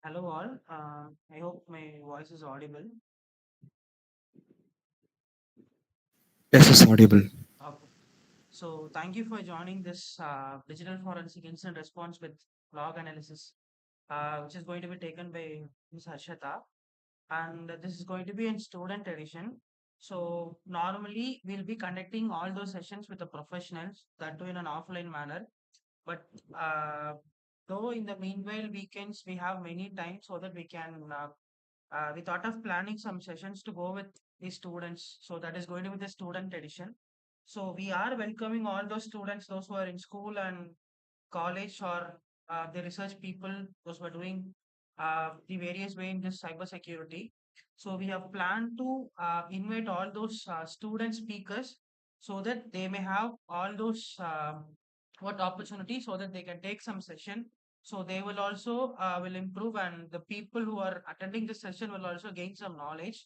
Hello all. I hope my voice is audible. Yes, it's audible. Okay. So thank you for joining this digital forensic incident response with log analysis, which is going to be taken by Ms. Harshatha, and this is going to be in student edition. So normally we'll be conducting all those sessions with the professionals that do in an offline manner. But uh, though in the meanwhile weekends we have many times so that we thought of planning some sessions to go with the students. So that is going to be the student edition. So we are welcoming all those students, those who are in school and college or the research people, those who are doing the various way in this cyber security. So we have planned to invite all those student speakers so that they may have all those what opportunity so that they can take some session, so they will also will improve, and the people who are attending this session will also gain some knowledge.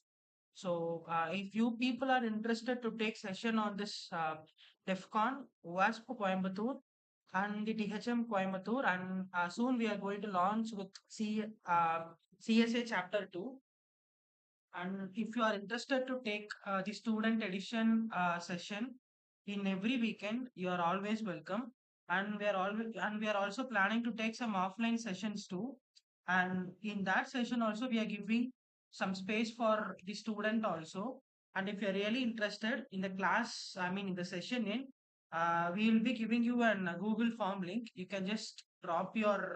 So if you people are interested to take session on this Defcon, WASP Coimbatore and the THM Coimbatore, and soon we are going to launch with CSA Chapter 2. And if you are interested to take the student edition session in every weekend, you are always welcome. And we are also planning to take some offline sessions too. And in that session also, we are giving some space for the student also. And if you're really interested in the class, I mean in the session in, we will be giving you an Google form link. You can just drop your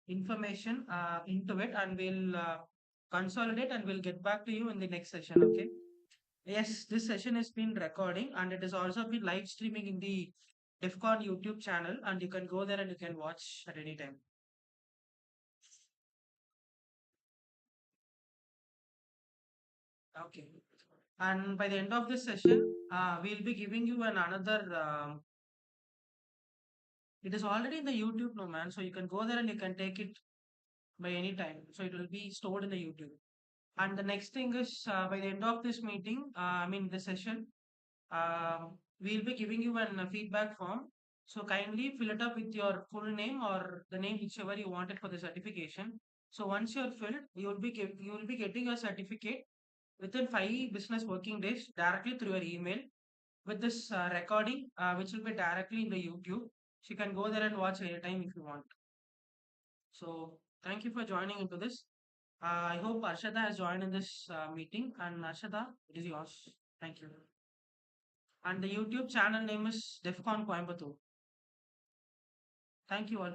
information into it, and we'll consolidate and we'll get back to you in the next session. Okay. Yes, this session has been recording and it is also been live streaming in the Defcon YouTube channel, and you can go there and you can watch at any time. Okay. And by the end of this session, we'll be giving you another. It is already in the YouTube, no man. So you can go there and you can take it by any time. So it will be stored in the YouTube. And the next thing is by the end of this meeting, I mean the session, we'll be giving you an feedback form. So kindly fill it up with your full name or the name whichever you wanted for the certification. So once you're filled, you will be getting your certificate within 5 business working days directly through your email with this recording, which will be directly in the YouTube. So you can go there and watch anytime if you want. So thank you for joining into this. I hope Arshada has joined in this meeting, and Arshada, it is yours. Thank you. And the YouTube channel name is Defcon Coimbatore. Thank you all.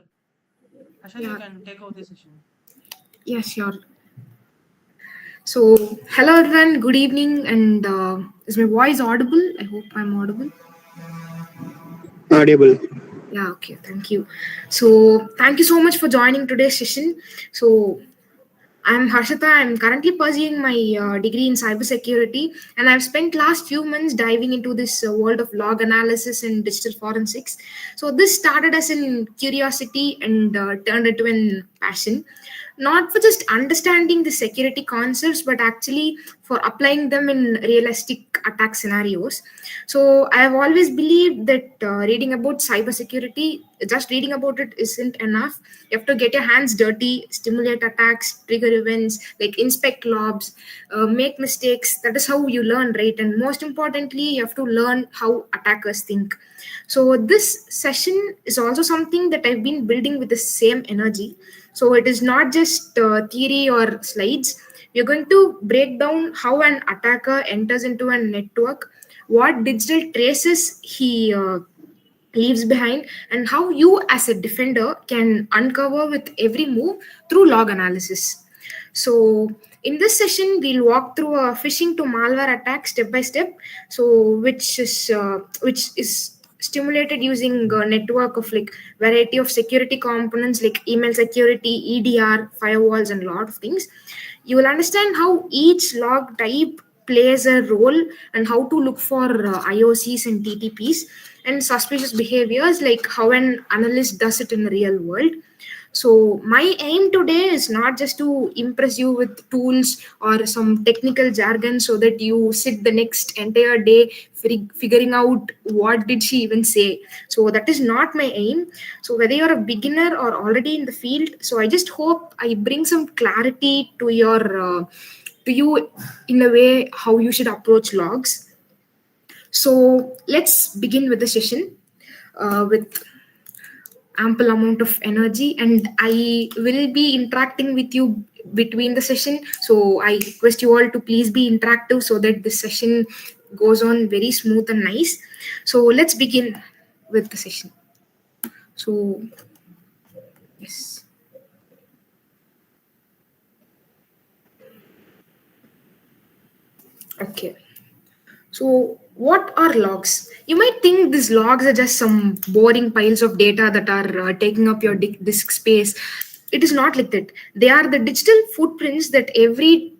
Ashad, you Yeah, can take over this session. yeah, sure. So, hello everyone, good evening, and is my voice audible? I hope I'm audible. Audible. Yeah, okay, thank you. So, thank you so much for joining today's session. So, I'm Harshatha. I'm currently pursuing my degree in cybersecurity, and I've spent last few months diving into this world of log analysis and digital forensics. So this started as in curiosity and turned into an passion, not for just understanding the security concepts, but actually for applying them in realistic attack scenarios. So I have always believed that reading about cybersecurity, just reading about it isn't enough. You have to get your hands dirty, stimulate attacks, trigger events, like inspect logs, make mistakes. That is how you learn, right? And most importantly, you have to learn how attackers think. So this session is also something that I've been building with the same energy. So it is not just theory or slides. We're going to break down how an attacker enters into a network, what digital traces he leaves behind, and how you as a defender can uncover with every move through log analysis. So in this session we'll walk through a phishing to malware attack step by step, so which is stimulated using a network of like variety of security components like email security, EDR, firewalls, and a lot of things. You will understand how each log type plays a role and how to look for IOCs and TTPs and suspicious behaviors, like how an analyst does it in the real world. So my aim today is not just to impress you with tools or some technical jargon so that you sit the next entire day figuring out what did she even say. So that is not my aim. So whether you're a beginner or already in the field, so I just hope I bring some clarity to you in a way how you should approach logs. So let's begin with the session with ample amount of energy, and I will be interacting with you between the session. So I request you all to please be interactive so that this session goes on very smooth and nice. So let's begin with the session. So yes. Okay. So, what are logs? You might think these logs are just some boring piles of data that are taking up your disk space. It is not like that. They are the digital footprints that every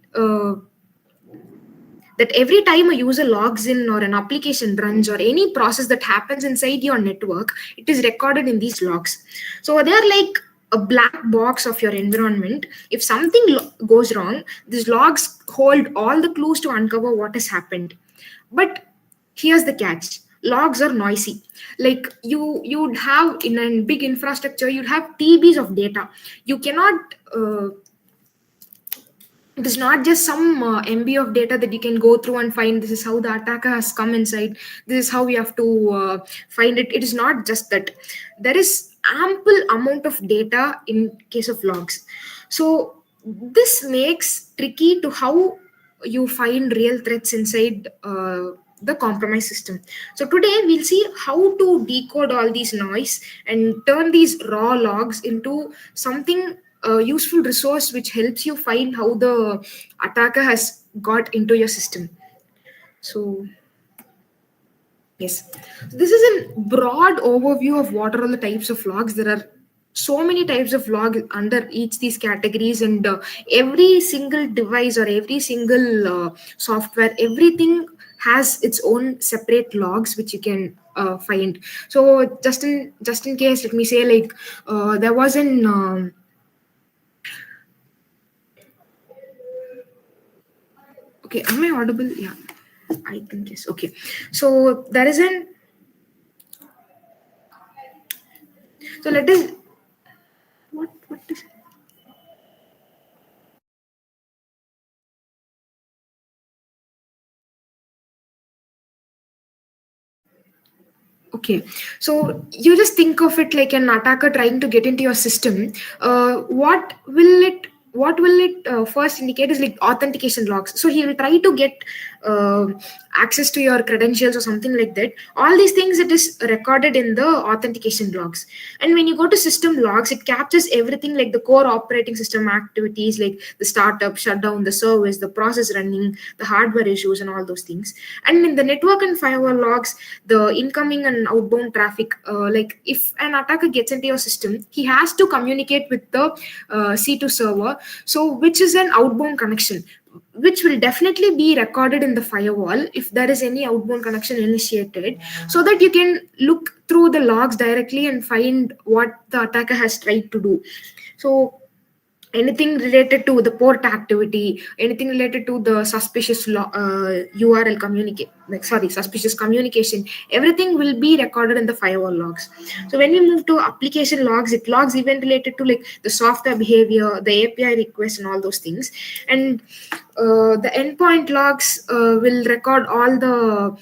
time a user logs in or an application runs or any process that happens inside your network, it is recorded in these logs. So they are like a black box of your environment. If something goes wrong, these logs hold all the clues to uncover what has happened. But here's the catch: logs are noisy. Like you'd have in a big infrastructure, you'd have TBs of data. You cannot it is not just some MB of data that you can go through and find this is how the attacker has come inside. This is how we have to find it. It is not just that. There is ample amount of data in case of logs. So this makes tricky to how you find real threats inside the compromised system. So today we'll see how to decode all these noise and turn these raw logs into something a useful resource which helps you find how the attacker has got into your system. So yes, so this is a broad overview of what are all the types of logs. There are so many types of log under each these categories, and every single device or every single software, everything has its own separate logs which you can find. So just in case, let me say, like there was an okay, am I audible? Yeah, I think yes. Okay, so there is an so let us what is okay. So you just think of it like an attacker trying to get into your system. What will it first indicate is like authentication logs. So he will try to get uh, access to your credentials or something like that. All these things, it is recorded in the authentication logs. And when you go to system logs, it captures everything like the core operating system activities, like the startup, shutdown, the service, the process running, the hardware issues, and all those things. And in the network and firewall logs, the incoming and outbound traffic, like if an attacker gets into your system, he has to communicate with the C2 server, so which is an outbound connection, which will definitely be recorded in the firewall if there is any outbound connection initiated, so that you can look through the logs directly and find what the attacker has tried to do. So anything related to the port activity, anything related to the URL communicate, like sorry, suspicious communication, everything will be recorded in the firewall logs. So when we move to application logs, it logs event related to like the software behavior, the API request, and all those things. And the endpoint logs will record all the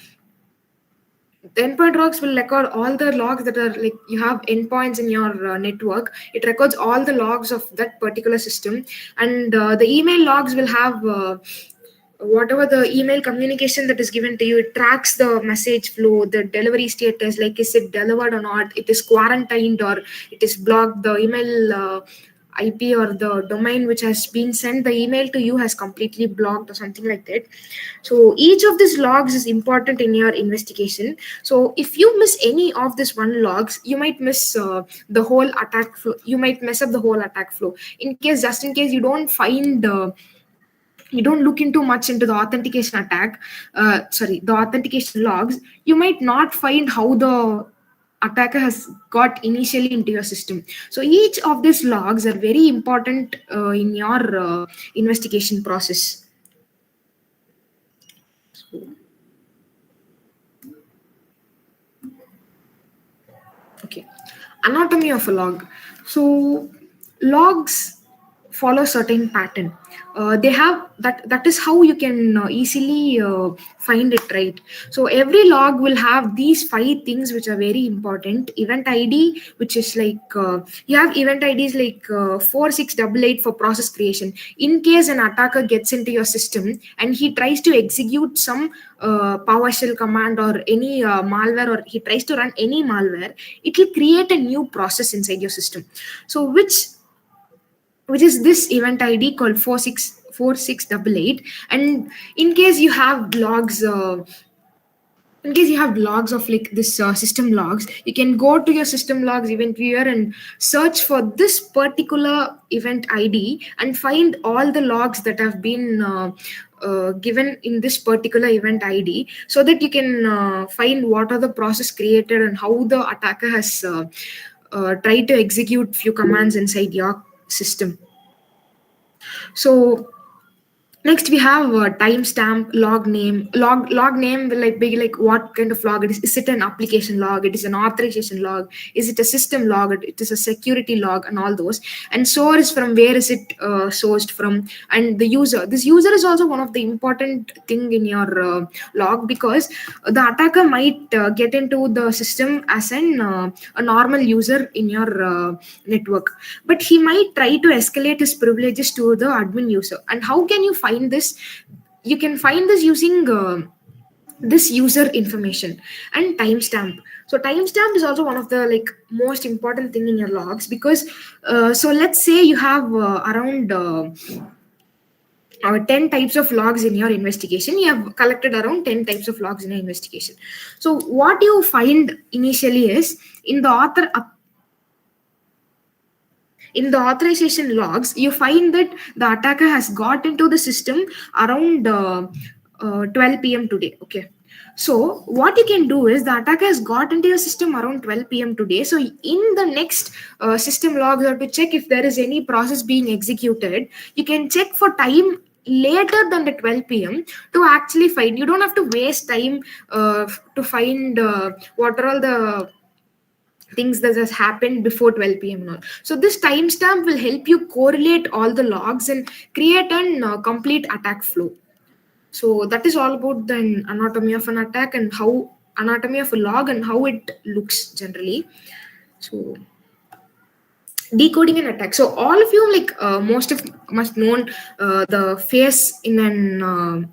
endpoint logs will record all the logs that are like you have endpoints in your network. It records all the logs of that particular system. And the email logs will have whatever the email communication that is given to you. It tracks the message flow, the delivery status, like is it delivered or not, it is quarantined or it is blocked, the email IP or the domain which has been sent the email to you has completely blocked or something like that. So each of these logs is important in your investigation. So if you miss any of this one logs, you might miss the whole attack flow. You might mess up the whole attack flow. Just in case you don't find you don't look into much into the authentication attack, the authentication logs, you might not find how the attacker has got initially into your system. So each of these logs are very important in your investigation process. Okay, anatomy of a log. So logs follow certain pattern. They have that is how you can easily find it, right? So every log will have these 5 things which are very important. Event id, which is like you have event ids like 4688 for process creation. In case an attacker gets into your system and he tries to execute some PowerShell command or any malware, or he tries to run any malware, it will create a new process inside your system. So which is this event id called 4648. And in case you have logs in case you have logs of like this system logs, you can go to your system logs event viewer and search for this particular event id and find all the logs that have been given in this particular event id, so that you can find what are the process created and how the attacker has tried to execute few commands inside your system. So next we have timestamp, log name will like be like what kind of log it is. Is it an application log? It is an authorization log? Is it a system log? It is a security log, and all those. And source, from where is it sourced from? And the user. This user is also one of the important thing in your log, because the attacker might get into the system as a normal user in your network, but he might try to escalate his privileges to the admin user. And how can you find this? You can find this using this user information and timestamp. So timestamp is also one of the like most important thing in your logs, because so let's say you have around 10 types of logs in your investigation. You have collected around 10 types of logs in your investigation. So what you find initially is in the authorization logs, you find that the attacker has got into the system around 12 p.m. today. Okay. So what you can do is the attacker has got into your system around 12 p.m. today. So in the next system logs, or to check if there is any process being executed, you can check for time later than the 12 p.m. to actually find. You don't have to waste time to find what are all the things that has happened before 12 p.m. and all. So this timestamp will help you correlate all the logs and create an complete attack flow. So that is all about the anatomy of an attack and how anatomy of a log and how it looks generally. So decoding an attack. So all of you like most of must known the phase in an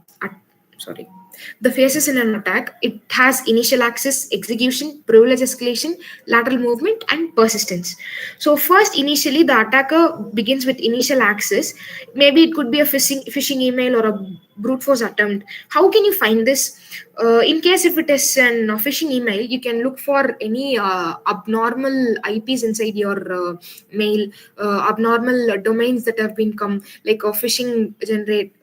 sorry, the phases in an attack. It has initial access, execution, privilege escalation, lateral movement, and persistence. So first, initially, the attacker begins with initial access. Maybe it could be a phishing email or a brute force attempt. How can you find this? In case if it is an phishing email, you can look for any abnormal IPs inside your mail, abnormal domains that have been come, like a phishing generate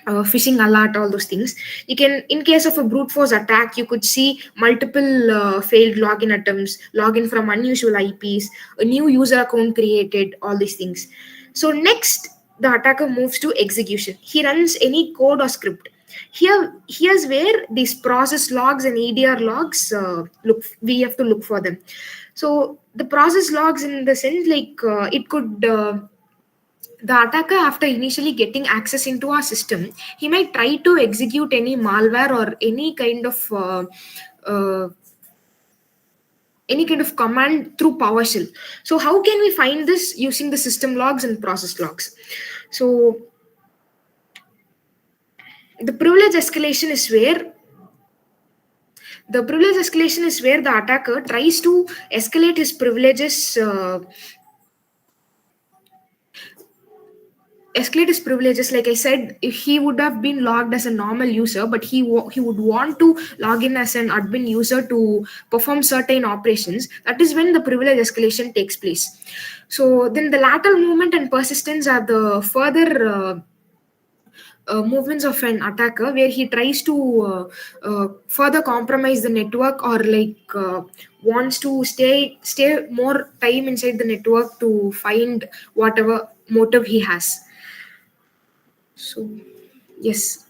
phishing alert, all those things. You can, in case of a brute force attack, you could see multiple failed login attempts, login from unusual IPs, a new user account created, all these things. So next, the attacker moves to execution. He runs any code or script. Here's where these process logs and EDR logs we have to look for them. So the process logs, in the sense like it could the attacker, after initially getting access into our system, he might try to execute any malware or uh, any kind of command through PowerShell. So how can we find this? Using the system logs and process logs. So the privilege escalation is where the attacker tries to escalate his privileges like I said. If he would have been logged as a normal user, but he would want to log in as an admin user to perform certain operations, that is when the privilege escalation takes place. So then the lateral movement and persistence are the further movements of an attacker where he tries to further compromise the network, or like wants to stay more time inside the network to find whatever motive he has. So yes.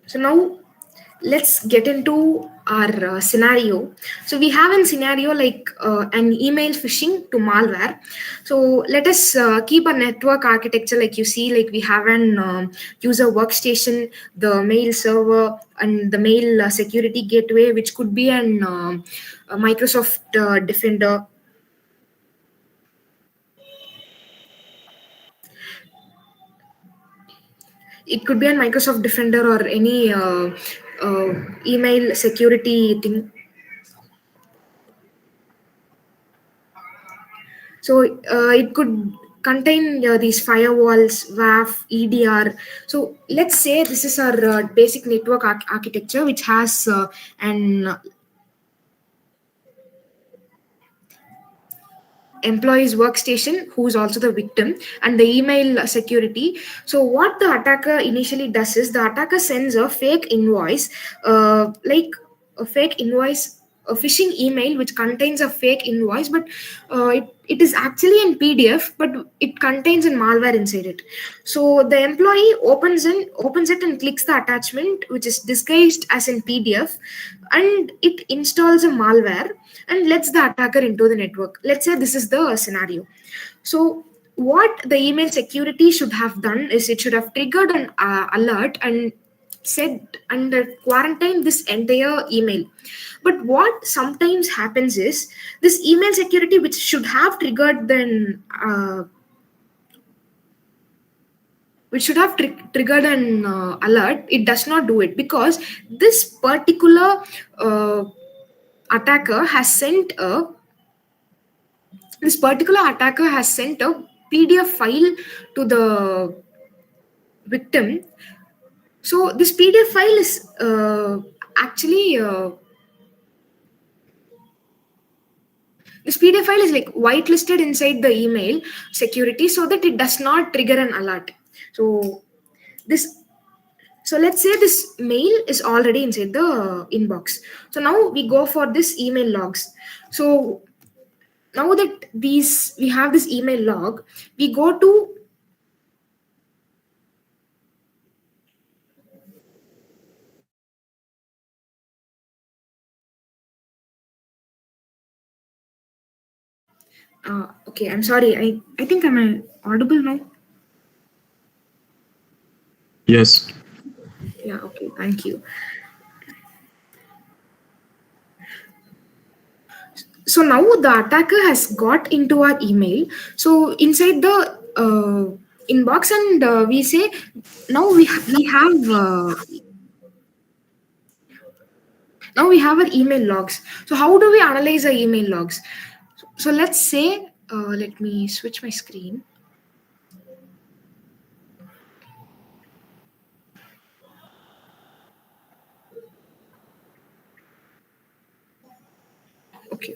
So now let's get into our scenario. So we have a scenario like an email phishing to malware. So let us keep a network architecture like you see, like we have an user workstation, the mail server, and the mail security gateway, which could be an a Microsoft Defender. It could be a Microsoft Defender or any email security thing. So it could contain these firewalls, WAF, EDR. So let's say this is our basic network architecture, which has an employee's workstation who's also the victim, and the email security. So what the attacker initially does is the attacker sends a fake invoice, like a fake invoice, a phishing email which contains a fake invoice, but it is actually in PDF, but it contains a malware inside it. So the employee opens it and clicks the attachment which is disguised as in PDF, and it installs a malware and lets the attacker into the network. Let's say this is the scenario. So what the email security should have done is it should have triggered an alert and said and quarantine this entire email. But what sometimes happens is this email security, which should have triggered then which should have triggered an alert, it does not do it because this particular attacker has sent a this particular attacker has sent a PDF file to the victim. So this PDF file is actually this PDF file is like whitelisted inside the email security so that it does not trigger an alert. So this so let's say this mail is already inside the inbox. So now we go for this email logs. So now that we have this email log, we go to okay, I'm sorry. I think I'm audible now. Yes. Yeah, okay, thank you. So now the attacker has got into our email. So inside the inbox, and we say now we have our email logs. So how do we analyze our email logs? So let's say let me switch my screen. Okay.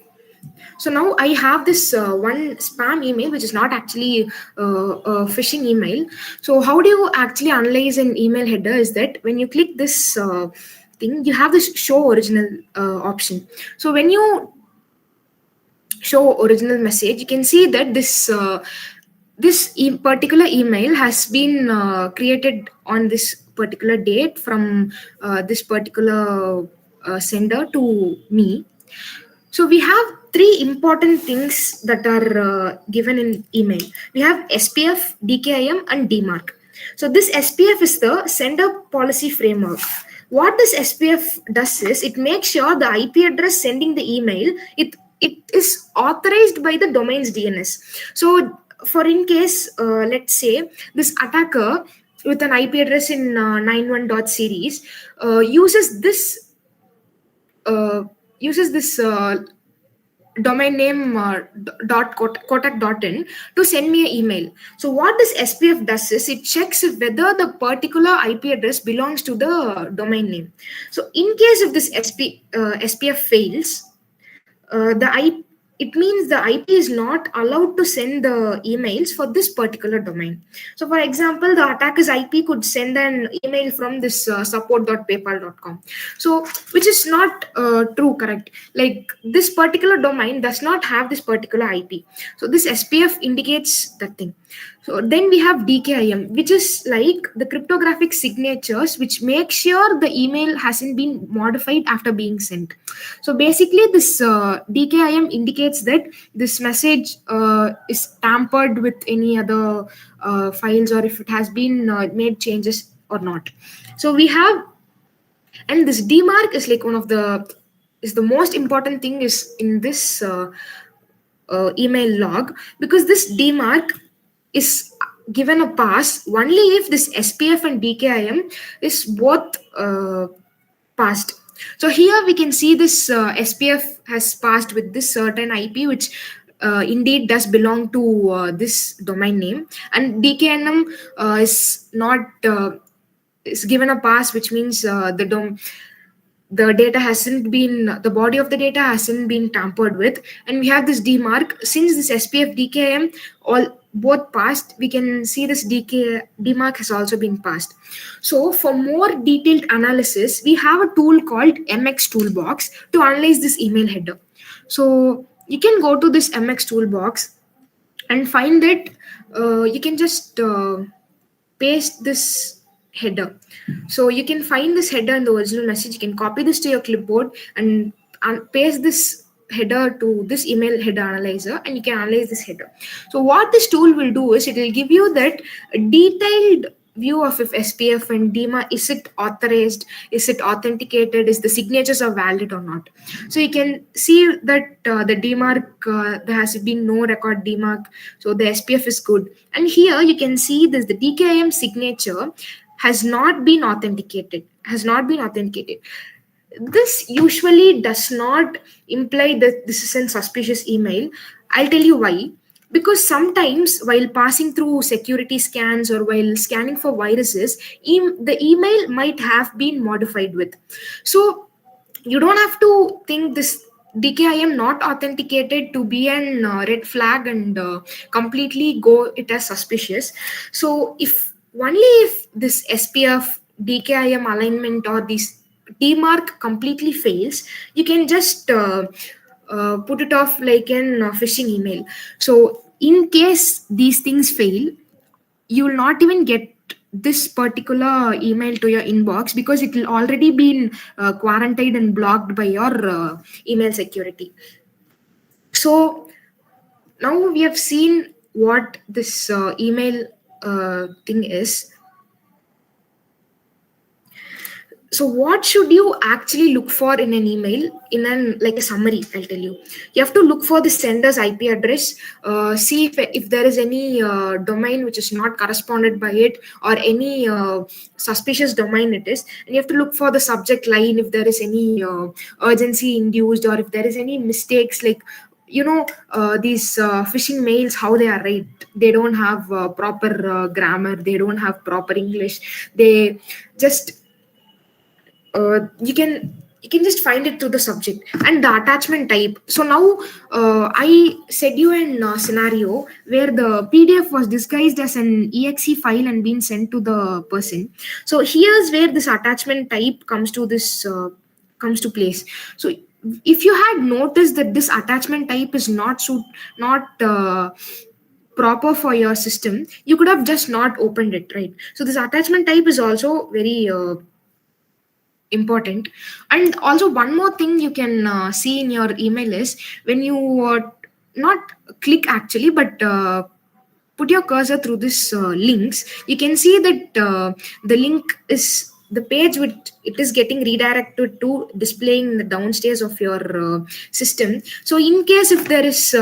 So now I have this one spam email, which is not actually a phishing email. So how do you actually analyze an email header? Is that when you click this thing, you have this show original option. So when you show original message, you can see that this particular email has been created on this particular date from this particular sender to me. So we have three important things that are given in email. We have SPF, DKIM, and DMARC. So this SPF is the sender policy framework. What this SPF does is it makes sure the IP address sending the email it is authorized by the domain's DNS. So for in case let's say this attacker with an IP address in 91.series uses this domain name kotak.in to send me an email. So what this SPF does is it checks if whether the particular IP address belongs to the domain name. So in case if this SPF fails, the IP it means the IP is not allowed to send the emails for this particular domain. So, for example, the attacker's IP could send an email from this support.paypal.com. So, which is not true, correct? Like this particular domain does not have this particular IP. So, this SPF indicates that thing. So then we have DKIM, which is like the cryptographic signatures, which make sure the email hasn't been modified after being sent. So basically, this DKIM indicates that this message is tampered with any other files, or if it has been made changes or not. So we have, and this DMARC is like one of the is the most important thing is in this email log, because this DMARC is given a pass only if this SPF and DKIM is both passed. So here we can see this SPF has passed with this certain IP, which indeed does belong to this domain name, and DKNM is not is given a pass, which means the data hasn't been, the body of the data hasn't been tampered with. And we have this DMARC. Since this SPF DKM all both passed, we can see this DMARC has also been passed. So for more detailed analysis, we have a tool called MX Toolbox to analyze this email header. So you can go to this MX Toolbox and find that you can just paste this header. So you can find this header in the original message. You can copy this to your clipboard and paste this header to this email header analyzer, and you can analyze this header. So what this tool will do is it will give you that detailed view of if SPF and DMA, is it authorized, is it authenticated, is the signatures are valid or not. So you can see that the DMARC, there has been no record DMARC, so the SPF is good. And here you can see this, the DKIM signature has not been authenticated. This usually does not imply that this is a suspicious email. I'll tell you why. Because sometimes while passing through security scans or while scanning for viruses, the email might have been modified with. So you don't have to think this DKIM not authenticated to be an red flag and completely go it as suspicious. So if only if this SPF DKIM alignment or this DMARC completely fails, you can just put it off like an phishing email. So in case these things fail, you will not even get this particular email to your inbox, because it will already been quarantined and blocked by your email security. So now we have seen what this email thing is. So what should you actually look for in an email? In an like a summary, I'll tell you. You have to look for the sender's IP address, see if there is any domain which is not corresponded by it, or any suspicious domain it is. And you have to look for the subject line, if there is any urgency induced, or if there is any mistakes, like these phishing mails, how they are right, they don't have proper grammar, they don't have proper English, they just you can just find it through the subject and the attachment type. So now I said you in a scenario where the PDF was disguised as an exe file and being sent to the person. So here's where this attachment type comes to place. So if you had noticed that this attachment type is not proper for your system, you could have just not opened it, right? So this attachment type is also very important. And also one more thing you can see in your email is when you not click actually, but put your cursor through this links, you can see that the link is the page which it is getting redirected to displaying the downstairs of your system. So in case if there is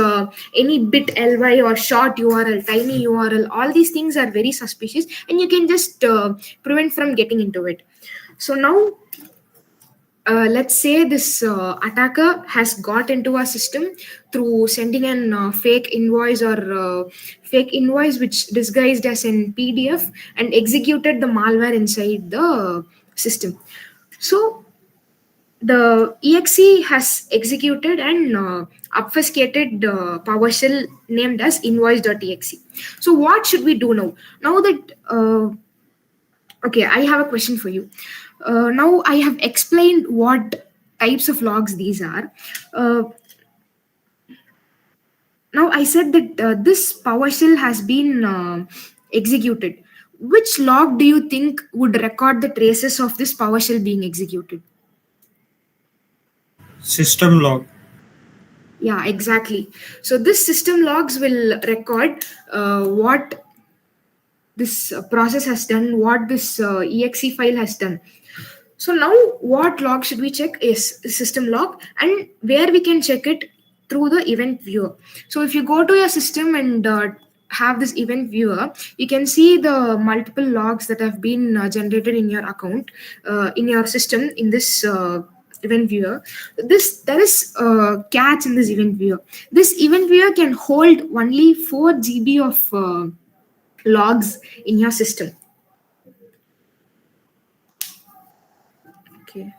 any bit ly or short url, tiny url, all these things are very suspicious, and you can just prevent from getting into it. So now let's say this attacker has got into our system through sending an fake invoice or fake invoice which disguised as an PDF and executed the malware inside the system. So the exe has executed an obfuscated PowerShell named as invoice.exe. So what should we do now? Now that okay, I have a question for you. Now I have explained what types of logs these are. Uh, Now I said that this PowerShell has been executed. Which log do you think would record the traces of this PowerShell being executed? System log. Yeah, exactly. So this system logs will record what this process has done, what this exe file has done. So now what log should we check is system log, and where we can check it through the event viewer. So if you go to your system and have this event viewer, you can see the multiple logs that have been generated in your account, in your system, in this event viewer. This There is a catch in this event viewer. This event viewer can hold only 4 GB of logs in your system. Okay,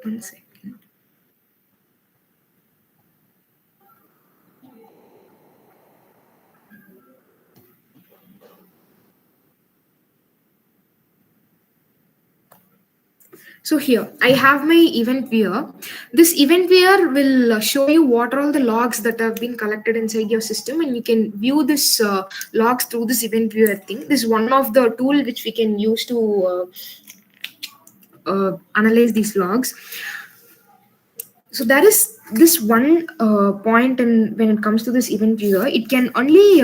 1 second. So here I have my event viewer. This event viewer will show you what are all the logs that have been collected inside your system, and you can view this logs through this event viewer thing. This is one of the tool which we can use to analyze these logs. So there is this one point, and when it comes to this event viewer, it can only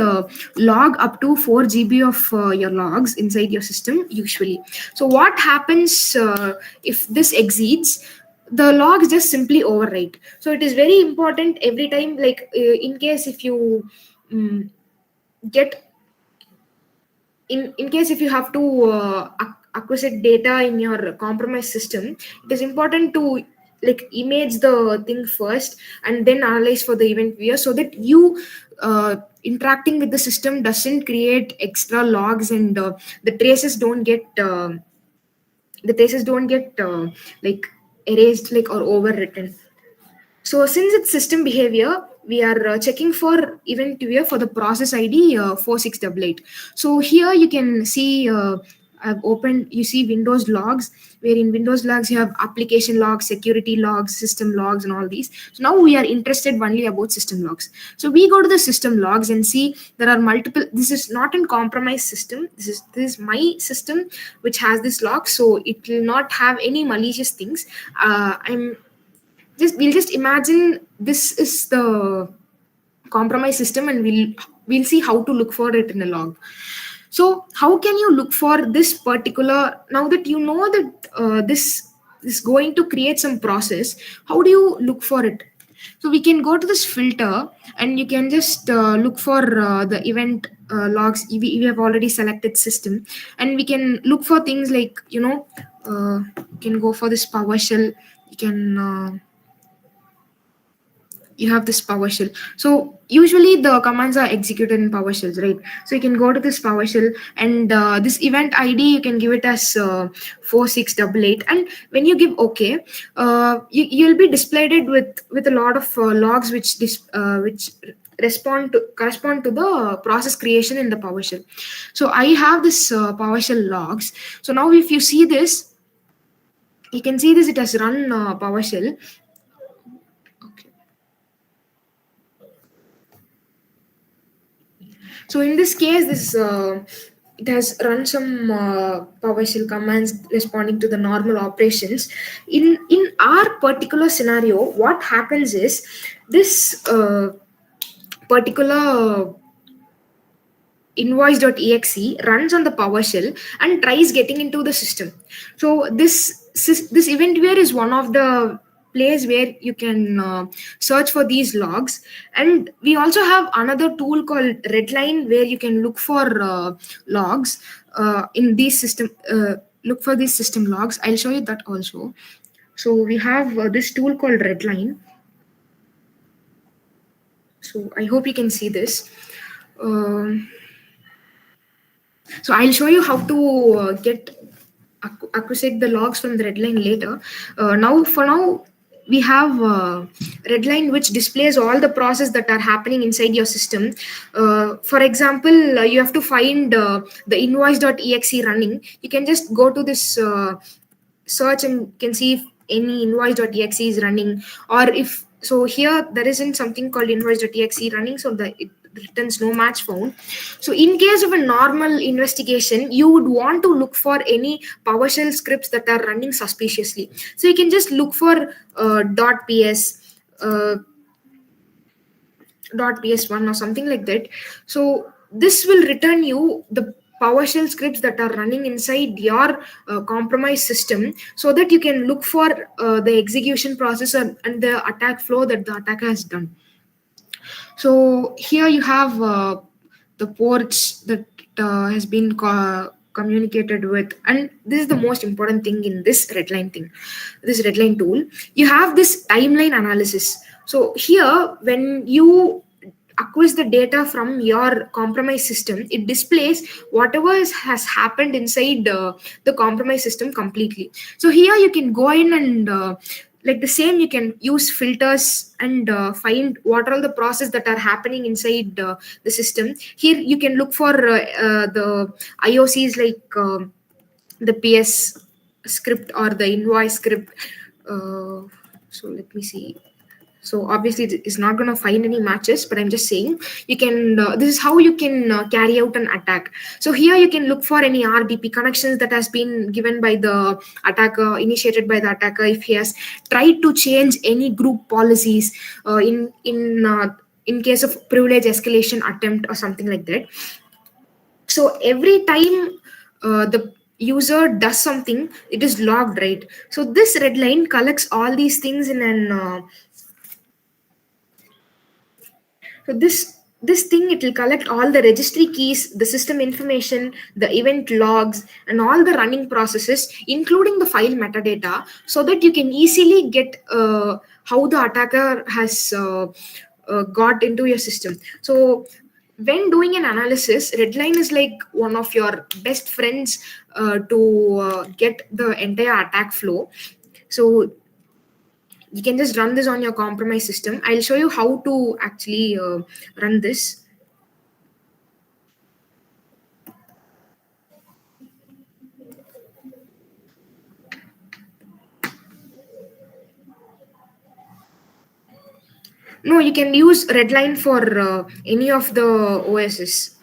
log up to 4 GB of your logs inside your system usually. So what happens if this exceeds? The logs just simply overwrite. So it is very important every time, like in case if you get in case if you have to acquisite data in your compromised system, it is important to like image the thing first and then analyze for the event viewer, so that you interacting with the system doesn't create extra logs, and the traces don't get like erased, like, or overwritten. So since it's system behavior, we are checking for event viewer for the process ID 4688. So here you can see I've opened, you see Windows logs, where in Windows logs you have application logs, security logs, system logs, and all these. So now we are interested only about system logs. So we go to the system logs and see there are multiple. This is not in compromised system. This is my system which has this log, so it will not have any malicious things. We'll just imagine this is the compromise system, and we'll see how to look for it in a log. So how can you look for this particular, now that you know that this is going to create some process, how do you look for it? So we can go to this filter, and you can just look for the event logs. We have already selected system, and we can look for things like, you can go for this PowerShell. You can you have this PowerShell. So usually the commands are executed in PowerShells, right? So you can go to this PowerShell, and this event ID you can give it as 4688, and when you give OK, you'll be displayed with a lot of logs which correspond to the process creation in the PowerShell. So I have this PowerShell logs. So now if you see this, you can see this, it has run PowerShell. So in this case, this it has run some PowerShell commands responding to the normal operations. In our particular scenario, what happens is this particular invoice.exe runs on the PowerShell and tries getting into the system. So this event where is one of the place where you can search for these logs, and we also have another tool called Redline, where you can look for logs in these system look for these system logs. I'll show you that also. So we have this tool called Redline. So I hope you can see this. um, so I'll show you how to get acquisite the logs from the redline later. For now, we have redline which displays all the process that are happening inside your system. For example, you have to find the invoice.exe running. You can just go to this search and can see if any invoice.exe is running, or if so here there isn't something called invoice.exe running, so the it returns no match found. So in case of a normal investigation, you would want to look for any PowerShell scripts that are running suspiciously. So you can just look for .ps, uh, .ps1 or something like that. So this will return you the PowerShell scripts that are running inside your compromised system, so that you can look for the execution process and the attack flow that the attacker has done. So here you have the ports that has been communicated with, and this is the most important thing in this redline thing, this redline tool. You have this timeline analysis. So here, when you acquires the data from your compromised system, it displays whatever has happened inside the compromised system completely. So here you can go in and like the same, you can use filters and find what are all the process that are happening inside the system. Here you can look for the IOCs, like the PS script or the invoice script. So let me see. So obviously it's not going to find any matches, but I'm just saying you can this is how you can carry out an attack. So here you can look for any RDP connections that has been given by the attacker, initiated by the attacker, if he has tried to change any group policies in case of privilege escalation attempt or something like that. So every time the user does something, it is logged, right? So this red line collects all these things in an so this thing, it will collect all the registry keys, the system information, the event logs, and all the running processes, including the file metadata, so that you can easily get how the attacker has got into your system. So when doing an analysis, redline is like one of your best friends to get the entire attack flow. So you can just run this on your compromise system. I'll show you how to actually run this. No, you can use redline for any of the OSs.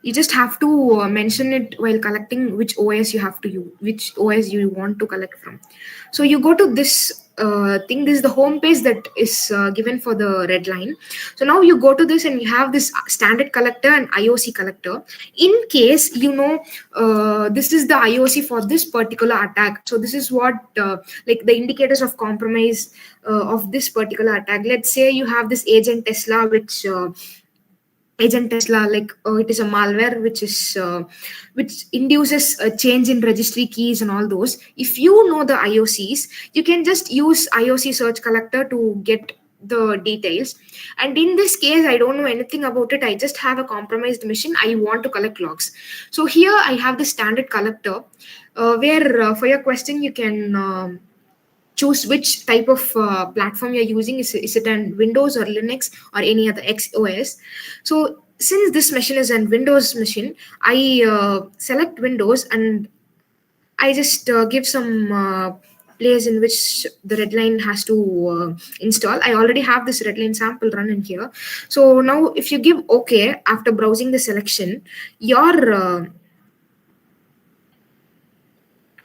You just have to mention it while collecting which OS you have to use, which OS you want to collect from. So you go to this thing. This is the home page that is given for the red line. So now you go to this and you have this standard collector and IOC collector. In case this is the IOC for this particular attack. So this is what like the indicators of compromise of this particular attack. Let's say you have this agent Tesla, like it is a malware which induces a change in registry keys and all those. If you know the IOCs, you can just use IOC search collector to get the details. And in this case, I don't know anything about it. I just have a compromised machine. I want to collect logs. So here I have the standard collector where for your question you can choose which type of platform you're using. Is it an Windows or Linux or any other XOS? So since this machine is a Windows machine, I select Windows and I just give some place in which the redline has to install. I already have this redline sample run in here. So now if you give OK after browsing the selection, your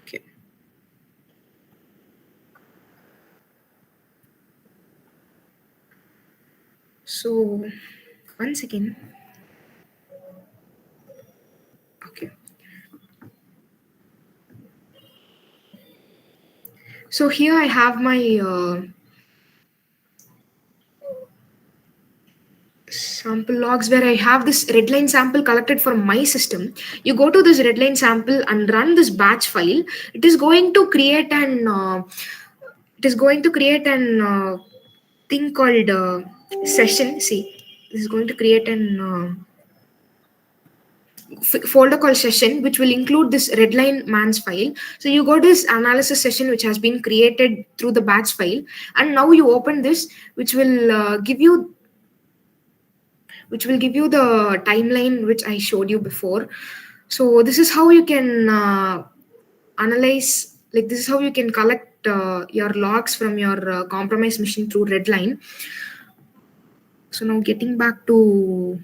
okay. So once again, okay. So here I have my sample logs where I have this redline sample collected from my system. You go to this redline sample and run this batch file. It is going to create an thing called session. See, this is going to create an folder called session, which will include this redline mans file. So you got this analysis session which has been created through the batch file, and now you open this, which will give you the timeline which I showed you before. So this is how you can analyze, like this is how you can collect your logs from your compromised machine through redline. So now getting back to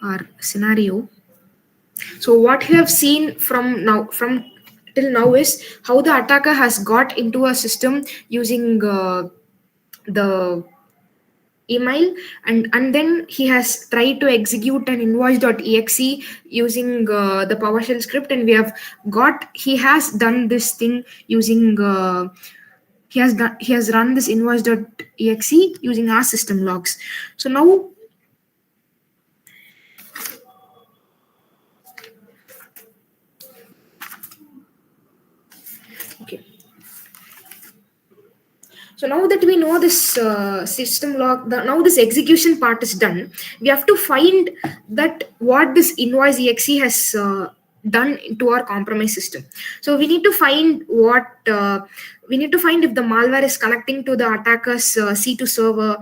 our scenario. So what you have seen from till now is how the attacker has got into a system using the email, and then he has tried to execute an invoice.exe using the PowerShell script, and he has done this thing using he has run this invoice.exe using our system logs. So now, okay, so now that we know this system log, now this execution part is done, we have to find that what this invoice exe has done to our compromise system. So we need to find if the malware is connecting to the attacker's C2 server.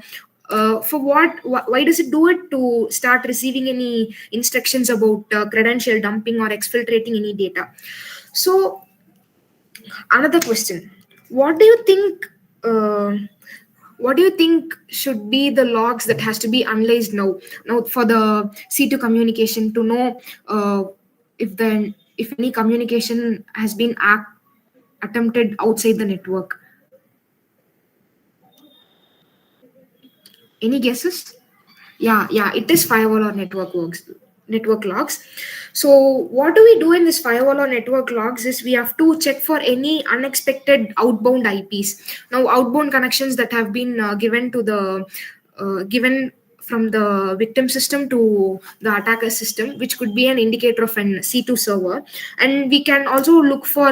For what? Why does it do it? To start receiving any instructions about credential dumping or exfiltrating any data. So another question: what do you think? What do you think should be the logs that has to be analyzed now for the C2 communication to know if any communication has been attempted outside the network? Any guesses? Yeah, it is firewall or network logs. So what do we do in this firewall or network logs is we have to check for any unexpected outbound IPs. Now outbound connections that have been given from the victim system to the attacker system, which could be an indicator of an C2 server. And we can also look for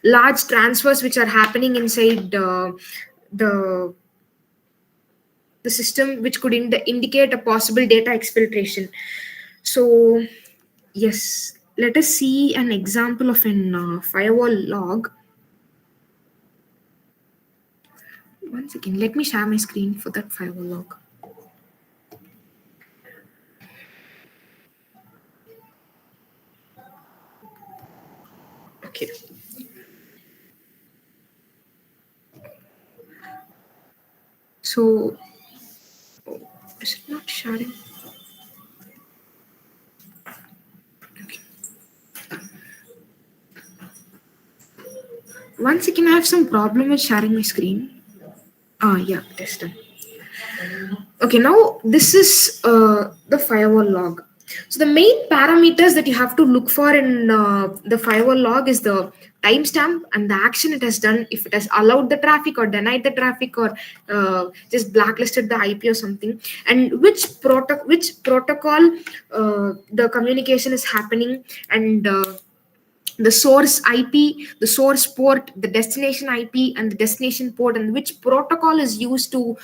large transfers which are happening inside the the system, which could indicate a possible data exfiltration. So yes, let us see an example of an firewall log. One second, let me share my screen for that firewall log. Okay. So is it not sharing? Okay. One second, I have some problem with sharing my screen. Yeah, it is done. Okay, now this is the firewall log. So the main parameters that you have to look for in the firewall log is the timestamp and the action it has done, if it has allowed the traffic or denied the traffic or just blacklisted the IP or something, and which protocol the communication is happening, and the source IP, the source port, the destination IP, and the destination port, and which protocol is used to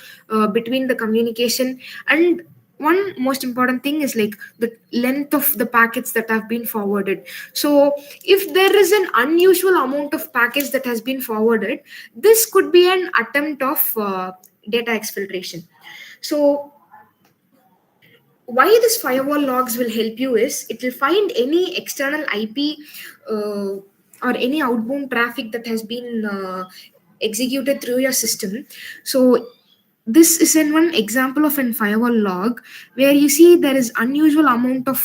between the communication. And one most important thing is like the length of the packets that have been forwarded. So if there is an unusual amount of packets that has been forwarded, this could be an attempt of data exfiltration. So why this firewall logs will help you is it will find any external IP or any outbound traffic that has been executed through your system. So this is in one example of an firewall log where you see there is unusual amount of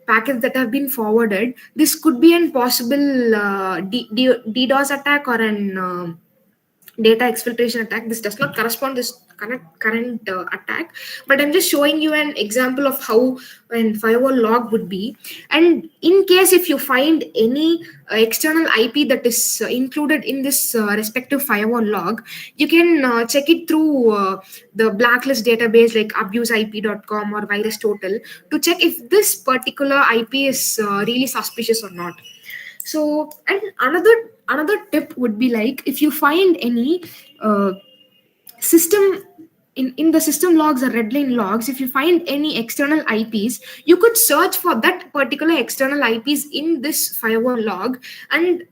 packets that have been forwarded. This could be an possible DDoS attack or an data exfiltration attack. This does not correspond this current attack, but I'm just showing you an example of how an firewall log would be. And in case if you find any external IP that is included in this respective firewall log, you can check it through the blacklist database like abuseip.com or VirusTotal to check if this particular IP is really suspicious or not. So, and another tip would be like if you find any system in the system logs or redline logs, if you find any external IPs, you could search for that particular external IPs in this firewall log and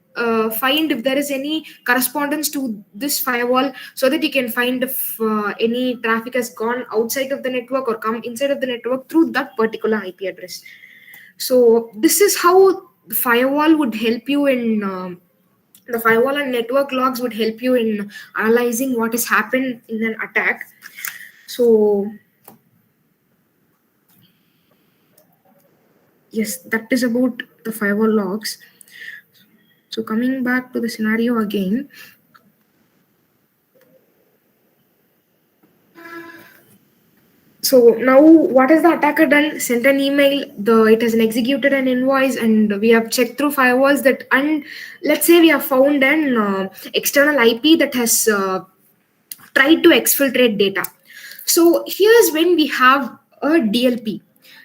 find if there is any correspondence to this firewall, so that you can find if any traffic has gone outside of the network or come inside of the network through that particular IP address. So this is how the firewall would help you in the firewall and network logs would help you in analyzing what has happened in an attack. So yes, that is about the firewall logs. So coming back to the scenario again. So now what has the attacker done? Sent an email, it has executed an invoice, and we have checked through firewalls that, and let's say we have found an external IP that has tried to exfiltrate data. So here's when we have a DLP.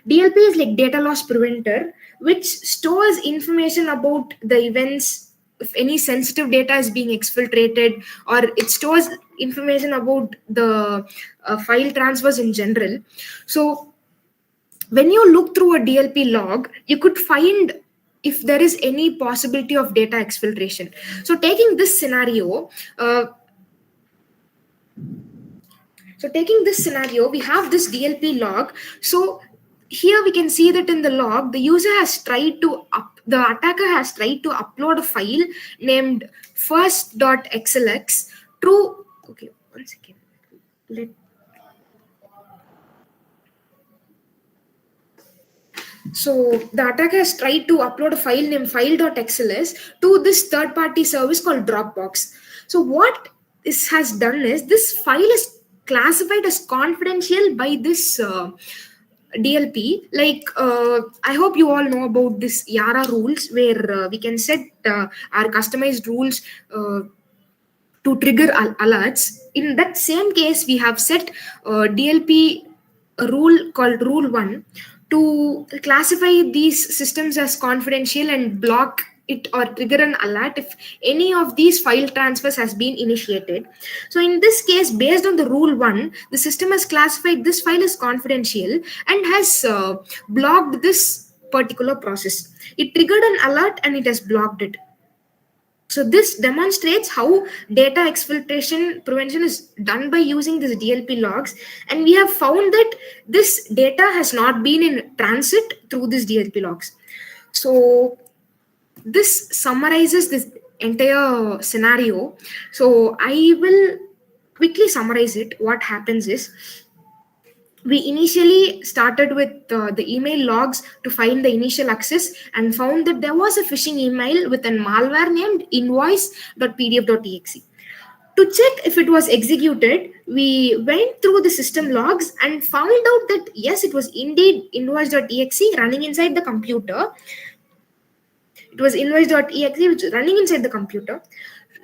DLP is like data loss preventer, which stores information about the events. If any sensitive data is being exfiltrated, or it stores information about the file transfers in general. So when you look through a DLP log, you could find if there is any possibility of data exfiltration. So taking this scenario, we have this DLP log. So here we can see that in the log, the the attacker has tried to upload a file named first.xlx to, okay, one second. So the attacker has tried to upload a file named file.xls to this third-party service called Dropbox. So what this has done is, this file is classified as confidential by this DLP. Like I hope you all know about this YARA rules, where we can set our customized rules to trigger alerts. In that same case, we have set DLP a rule called Rule 1 to classify these systems as confidential and block it or trigger an alert if any of these file transfers has been initiated. So in this case, based on the Rule 1, the system has classified this file as confidential and has blocked this particular process. It triggered an alert and it has blocked it. So this demonstrates how data exfiltration prevention is done by using these DLP logs. And we have found that this data has not been in transit through these DLP logs. So this summarizes this entire scenario. So I will quickly summarize it. What happens is, we initially started with the email logs to find the initial access and found that there was a phishing email with a malware named invoice.pdf.exe. To check if it was executed, we went through the system logs and found out that yes, it was indeed invoice.exe running inside the computer. It was invoice.exe which is running inside the computer.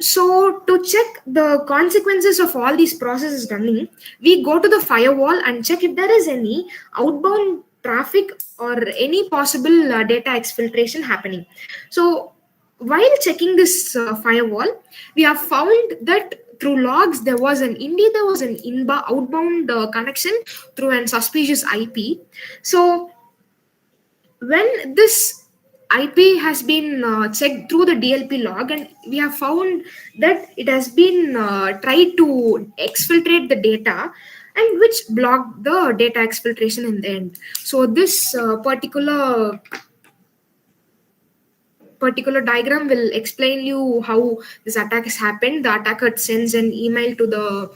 So to check the consequences of all these processes running, we go to the firewall and check if there is any outbound traffic or any possible data exfiltration happening. So while checking this firewall, we have found that through logs there was an outbound connection through an suspicious IP. So when this IP has been checked through the DLP log, and we have found that it has been tried to exfiltrate the data, and which blocked the data exfiltration in the end. So this particular diagram will explain you how this attack has happened. The attacker sends an email to the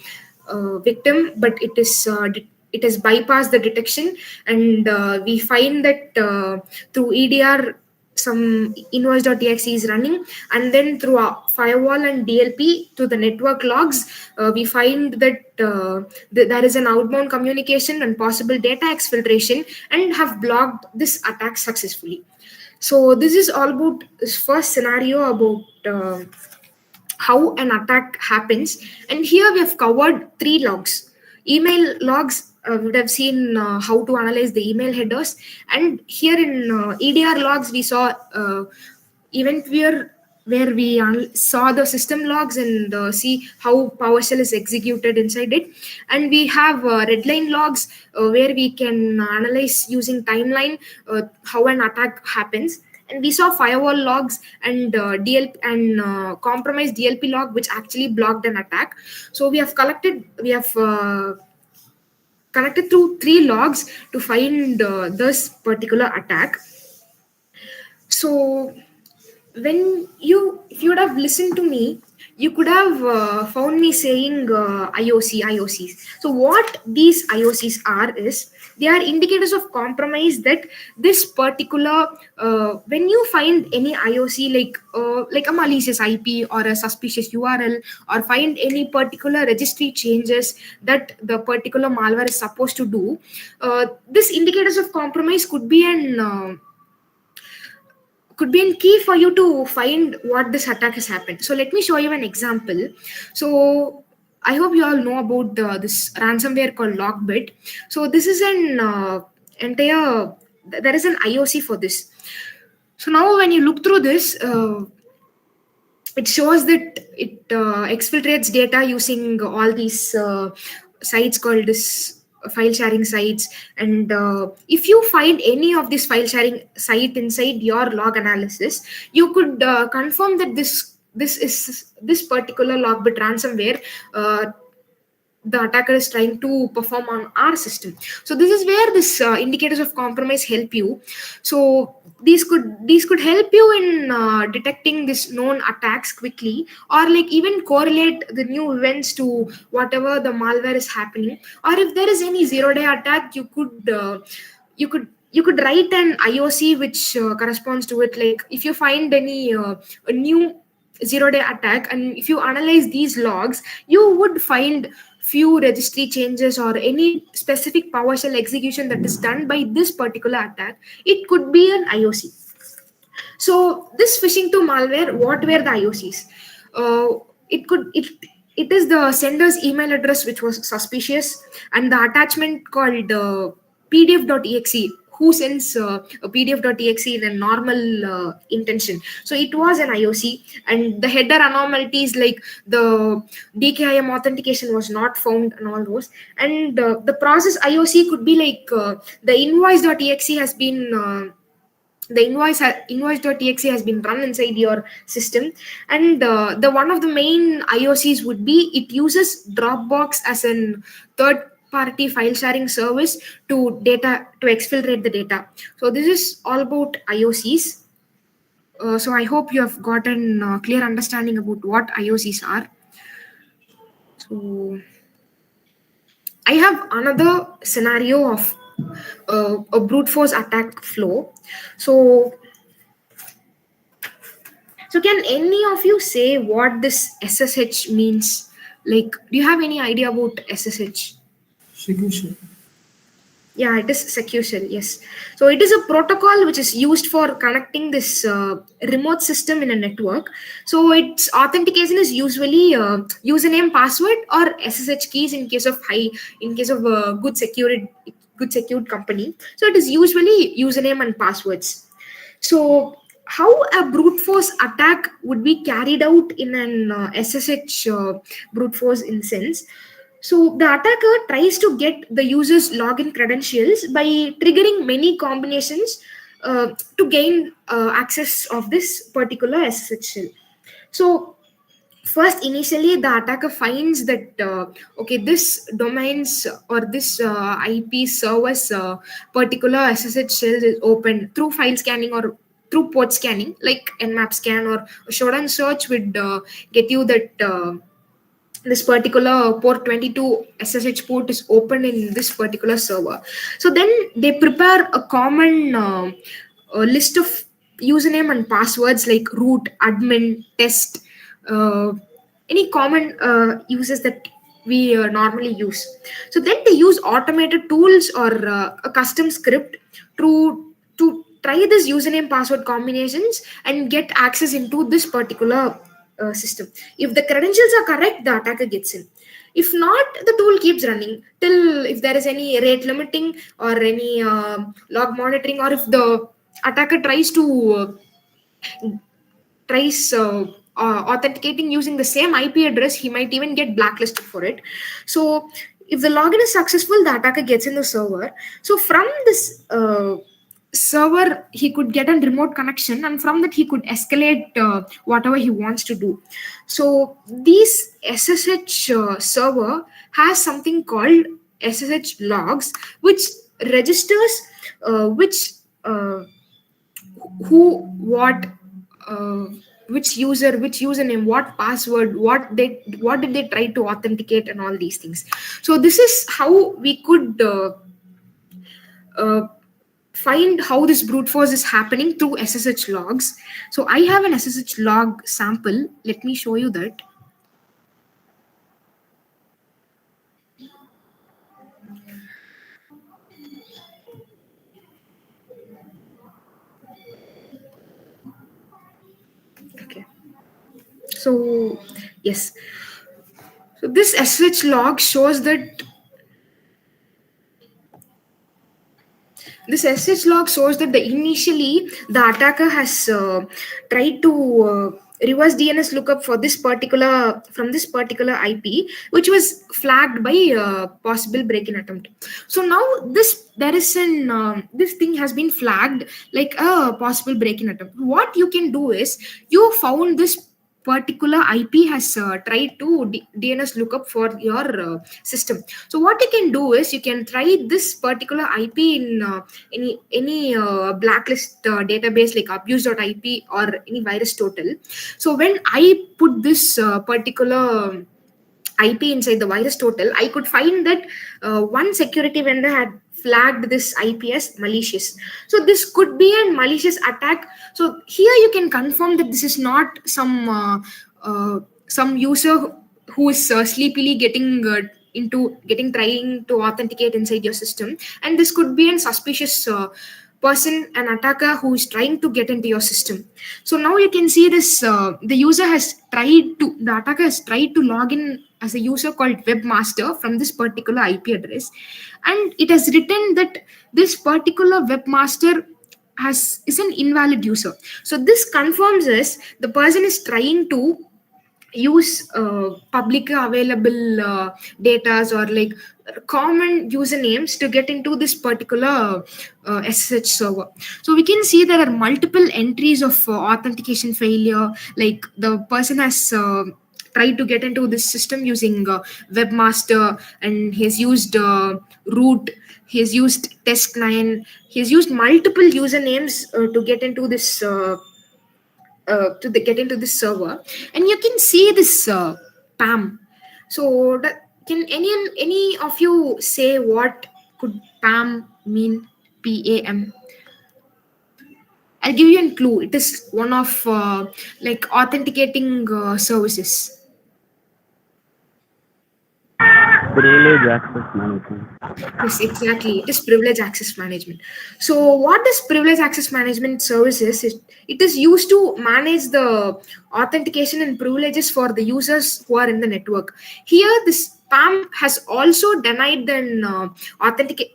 victim, but it has bypassed the detection, and we find that through EDR some invoice.exe is running, and then through a firewall and DLP to the network logs, we find that there is an outbound communication and possible data exfiltration, and have blocked this attack successfully. So this is all about this first scenario about how an attack happens. And here we have covered 3 logs. Email logs, we would have seen how to analyze the email headers. And here in EDR logs, we saw event where where we saw the system logs and see how PowerShell is executed inside it. And we have redline logs where we can analyze using timeline how an attack happens. And we saw firewall logs and compromised DLP log, which actually blocked an attack. So we have connected through three logs to find this particular attack. So when you if you would have listened to me, you could have found me saying IOCs. So what these IOCs are is they are indicators of compromise that this particular when you find any IOC like a malicious IP or a suspicious URL, or find any particular registry changes that the particular malware is supposed to do, this indicators of compromise could be a key for you to find what this attack has happened. So let me show you an example. So I hope you all know about this ransomware called Lockbit. So this is an there is an IOC for this. So now when you look through this, it shows that it exfiltrates data using all these sites called this file sharing sites. And if you find any of this file sharing site inside your log analysis, you could confirm that this particular Logbit ransomware the attacker is trying to perform on our system. So this is where this indicators of compromise help you. So these could help you in detecting this known attacks quickly, or like even correlate the new events to whatever the malware is happening. Or if there is any zero-day attack, you could write an IOC which corresponds to it. Like if you find any a new zero-day attack, and if you analyze these logs, you would find few registry changes or any specific PowerShell execution that is done by this particular attack. It could be an IOC. So this phishing to malware, what were the IOCs? It is the sender's email address which was suspicious, and the attachment called pdf.exe, who sends a pdf.exe in a normal intention. So it was an IOC. And the header anomalies like the DKIM authentication was not found and all those. And the process IOC could be like the invoice.exe has been invoice.exe has been run inside your system. And the one of the main IOCs would be it uses Dropbox as an third party file sharing service to exfiltrate the data. So this is all about IOCs. So I hope you have gotten a clear understanding about what IOCs are. So I have another scenario of a brute force attack flow. So can any of you say what this SSH means? Like, do you have any idea about SSH? Secure. Yeah, it is secure shell. Yes. So it is a protocol which is used for connecting this remote system in a network. So its authentication is usually username, password, or SSH keys in case of good secured company. So it is usually username and passwords. So how a brute force attack would be carried out in an SSH brute force instance? So the attacker tries to get the user's login credentials by triggering many combinations to gain access of this particular SSH shell. So first, initially, the attacker finds that okay, this domains or this IP server's particular SSH shell is open through file scanning or through port scanning, like Nmap scan or Shodan search would get you that this particular port 22 SSH port is open in this particular server. So then they prepare a common list of username and passwords like root, admin, test, uh, any common uses that we normally use. So then they use automated tools or a custom script to try this username password combinations and get access into this particular system. If the credentials are correct, the attacker gets in. If not, the tool keeps running till if there is any rate limiting or any log monitoring, or if the attacker tries to tries authenticating using the same IP address, he might even get blacklisted for it. So if the login is successful, the attacker gets in the server. So from this server, he could get a remote connection, and from that he could escalate whatever he wants to do. So this SSH server has something called SSH logs, which registers which who, what, uh, which username, what password, what did they try to authenticate, and all these things. So this is how we could uh, find how this brute force is happening through SSH logs. So I have an SSH log sample. Let me show you that. Okay. So yes. So this SSH log shows that this SSH log shows that initially the attacker has tried to reverse DNS lookup for this particular from this particular IP, which was flagged by possible break-in attempt. So now there is an this thing has been flagged like a possible break-in attempt. What you can do is, you found this particular IP has tried to DNS lookup for your system. So what you can do is, you can try this particular IP in any blacklist database like abuse.ip or any virus total. So when I put this particular IP inside the virus total, I could find that one security vendor had flagged this IP as malicious. So this could be a malicious attack. So here you can confirm that this is not some user who is sleepily getting trying to authenticate inside your system, and this could be a suspicious person, an attacker who is trying to get into your system. So now you can see this the attacker has tried to log in as a user called webmaster from this particular IP address, and it has written that this particular webmaster is an invalid user. So this confirms us the person is trying to use publicly available datas or like common usernames to get into this particular SSH server. So we can see there are multiple entries of authentication failure, like the person has tried to get into this system using webmaster, and he has used root, he has used test9, he has used multiple usernames to get into this get into this server, and you can see this PAM. So can any of you say what could PAM mean? PAM. I'll give you a clue. It is one of like authenticating services. Privilege access management. Yes, exactly. It is privilege access management. So, what is privilege access management services? It is used to manage the authentication and privileges for the users who are in the network. Here, this PAM has also denied the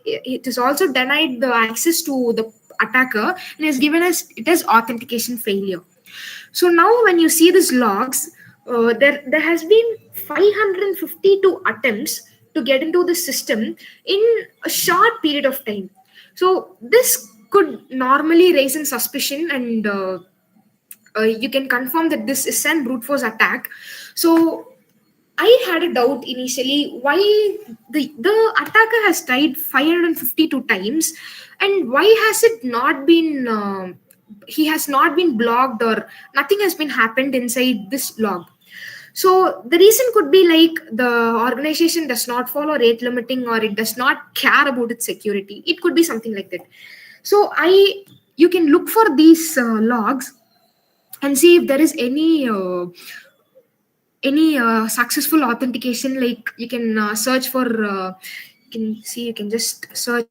It has also denied the access to the attacker, and has given us it as authentication failure. So now, when you see these logs, there has been 552 attempts to get into the system in a short period of time. So this could normally raise in suspicion, and you can confirm that this is an brute force attack. So I had a doubt initially why the attacker has tried 552 times, and why has it not been he has not been blocked, or nothing has been happened inside this log. So the reason could be like the organization does not follow rate limiting, or it does not care about its security. It could be something like that. So you can look for these logs and see if there is any successful authentication. Like you can search for you can just search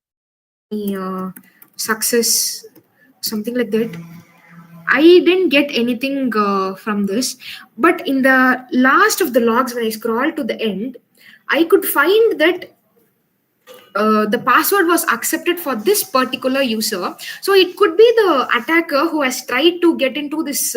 success, something like that. I didn't get anything from this, but in the last of the logs, when I scroll to the end, I could find that the password was accepted for this particular user. So it could be the attacker who has tried to get into this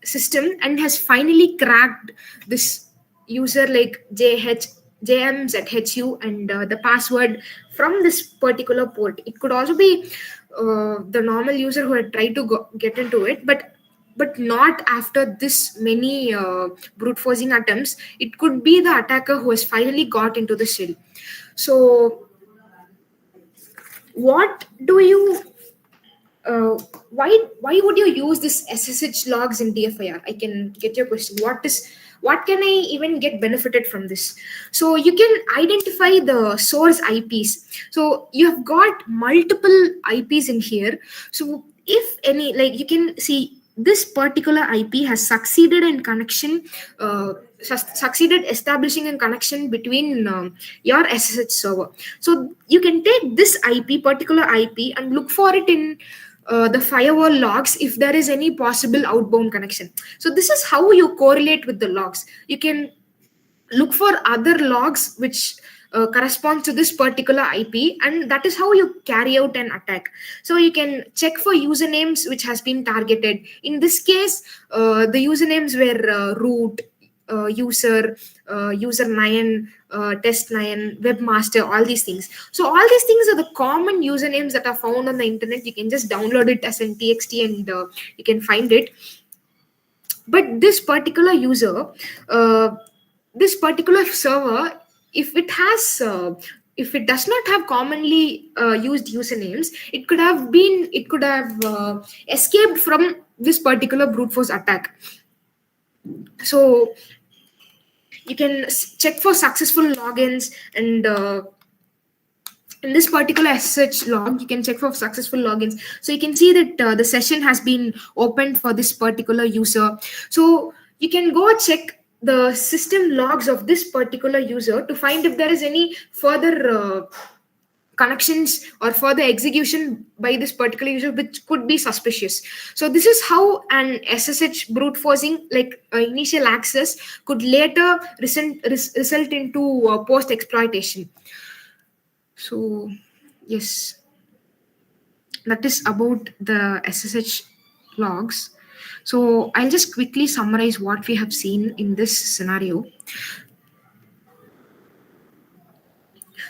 system and has finally cracked this user like jmzhu and the password from this particular port. It could also be the normal user who had tried to get into it, but not after this many brute forcing attempts. It could be the attacker who has finally got into the shell. So what do you why would you use this SSH logs in DFIR? I can get your question. What can I even get benefited from this? So you can identify the source IPs. So you have got multiple IPs in here. So if any, like you can see this particular IP has succeeded in connection, succeeded establishing a connection between your SSH server. So you can take this particular IP, and look for it in the firewall logs if there is any possible outbound connection. So this is how you correlate with the logs. You can look for other logs which corresponds to this particular IP, and that is how you carry out an attack. So you can check for usernames which has been targeted. In this case, the usernames were root, user, user9, test9, webmaster, all these things. So all these things are the common usernames that are found on the internet. You can just download it as an txt and you can find it. But this particular user, this particular server, if it has if it does not have commonly used usernames, it could have escaped from this particular brute force attack. So you can check for successful logins, and in this particular SSH log, you can check for successful logins. So you can see that the session has been opened for this particular user. So you can go check the system logs of this particular user to find if there is any further connections or further execution by this particular user which could be suspicious. So this is how an SSH brute forcing, like initial access, could later result into post exploitation. So yes, that is about the SSH logs. So I'll just quickly summarize what we have seen in this scenario.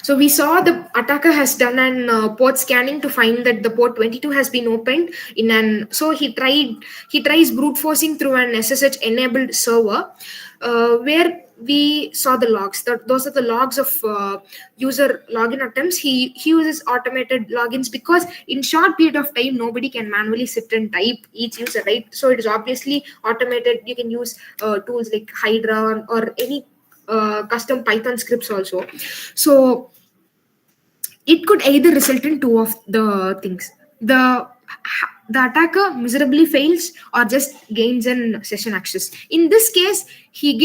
So we saw the attacker has done an port scanning to find that the port 22 has been opened so he tries brute forcing through an SSH enabled server, where we saw the logs. Those are the logs of user login attempts. He uses automated logins because in short period of time nobody can manually sit and type each user, right? So it is obviously automated. You can use tools like Hydra or any custom Python scripts also. So it could either result in two of the things. The attacker miserably fails or just gains an session access. In this case, he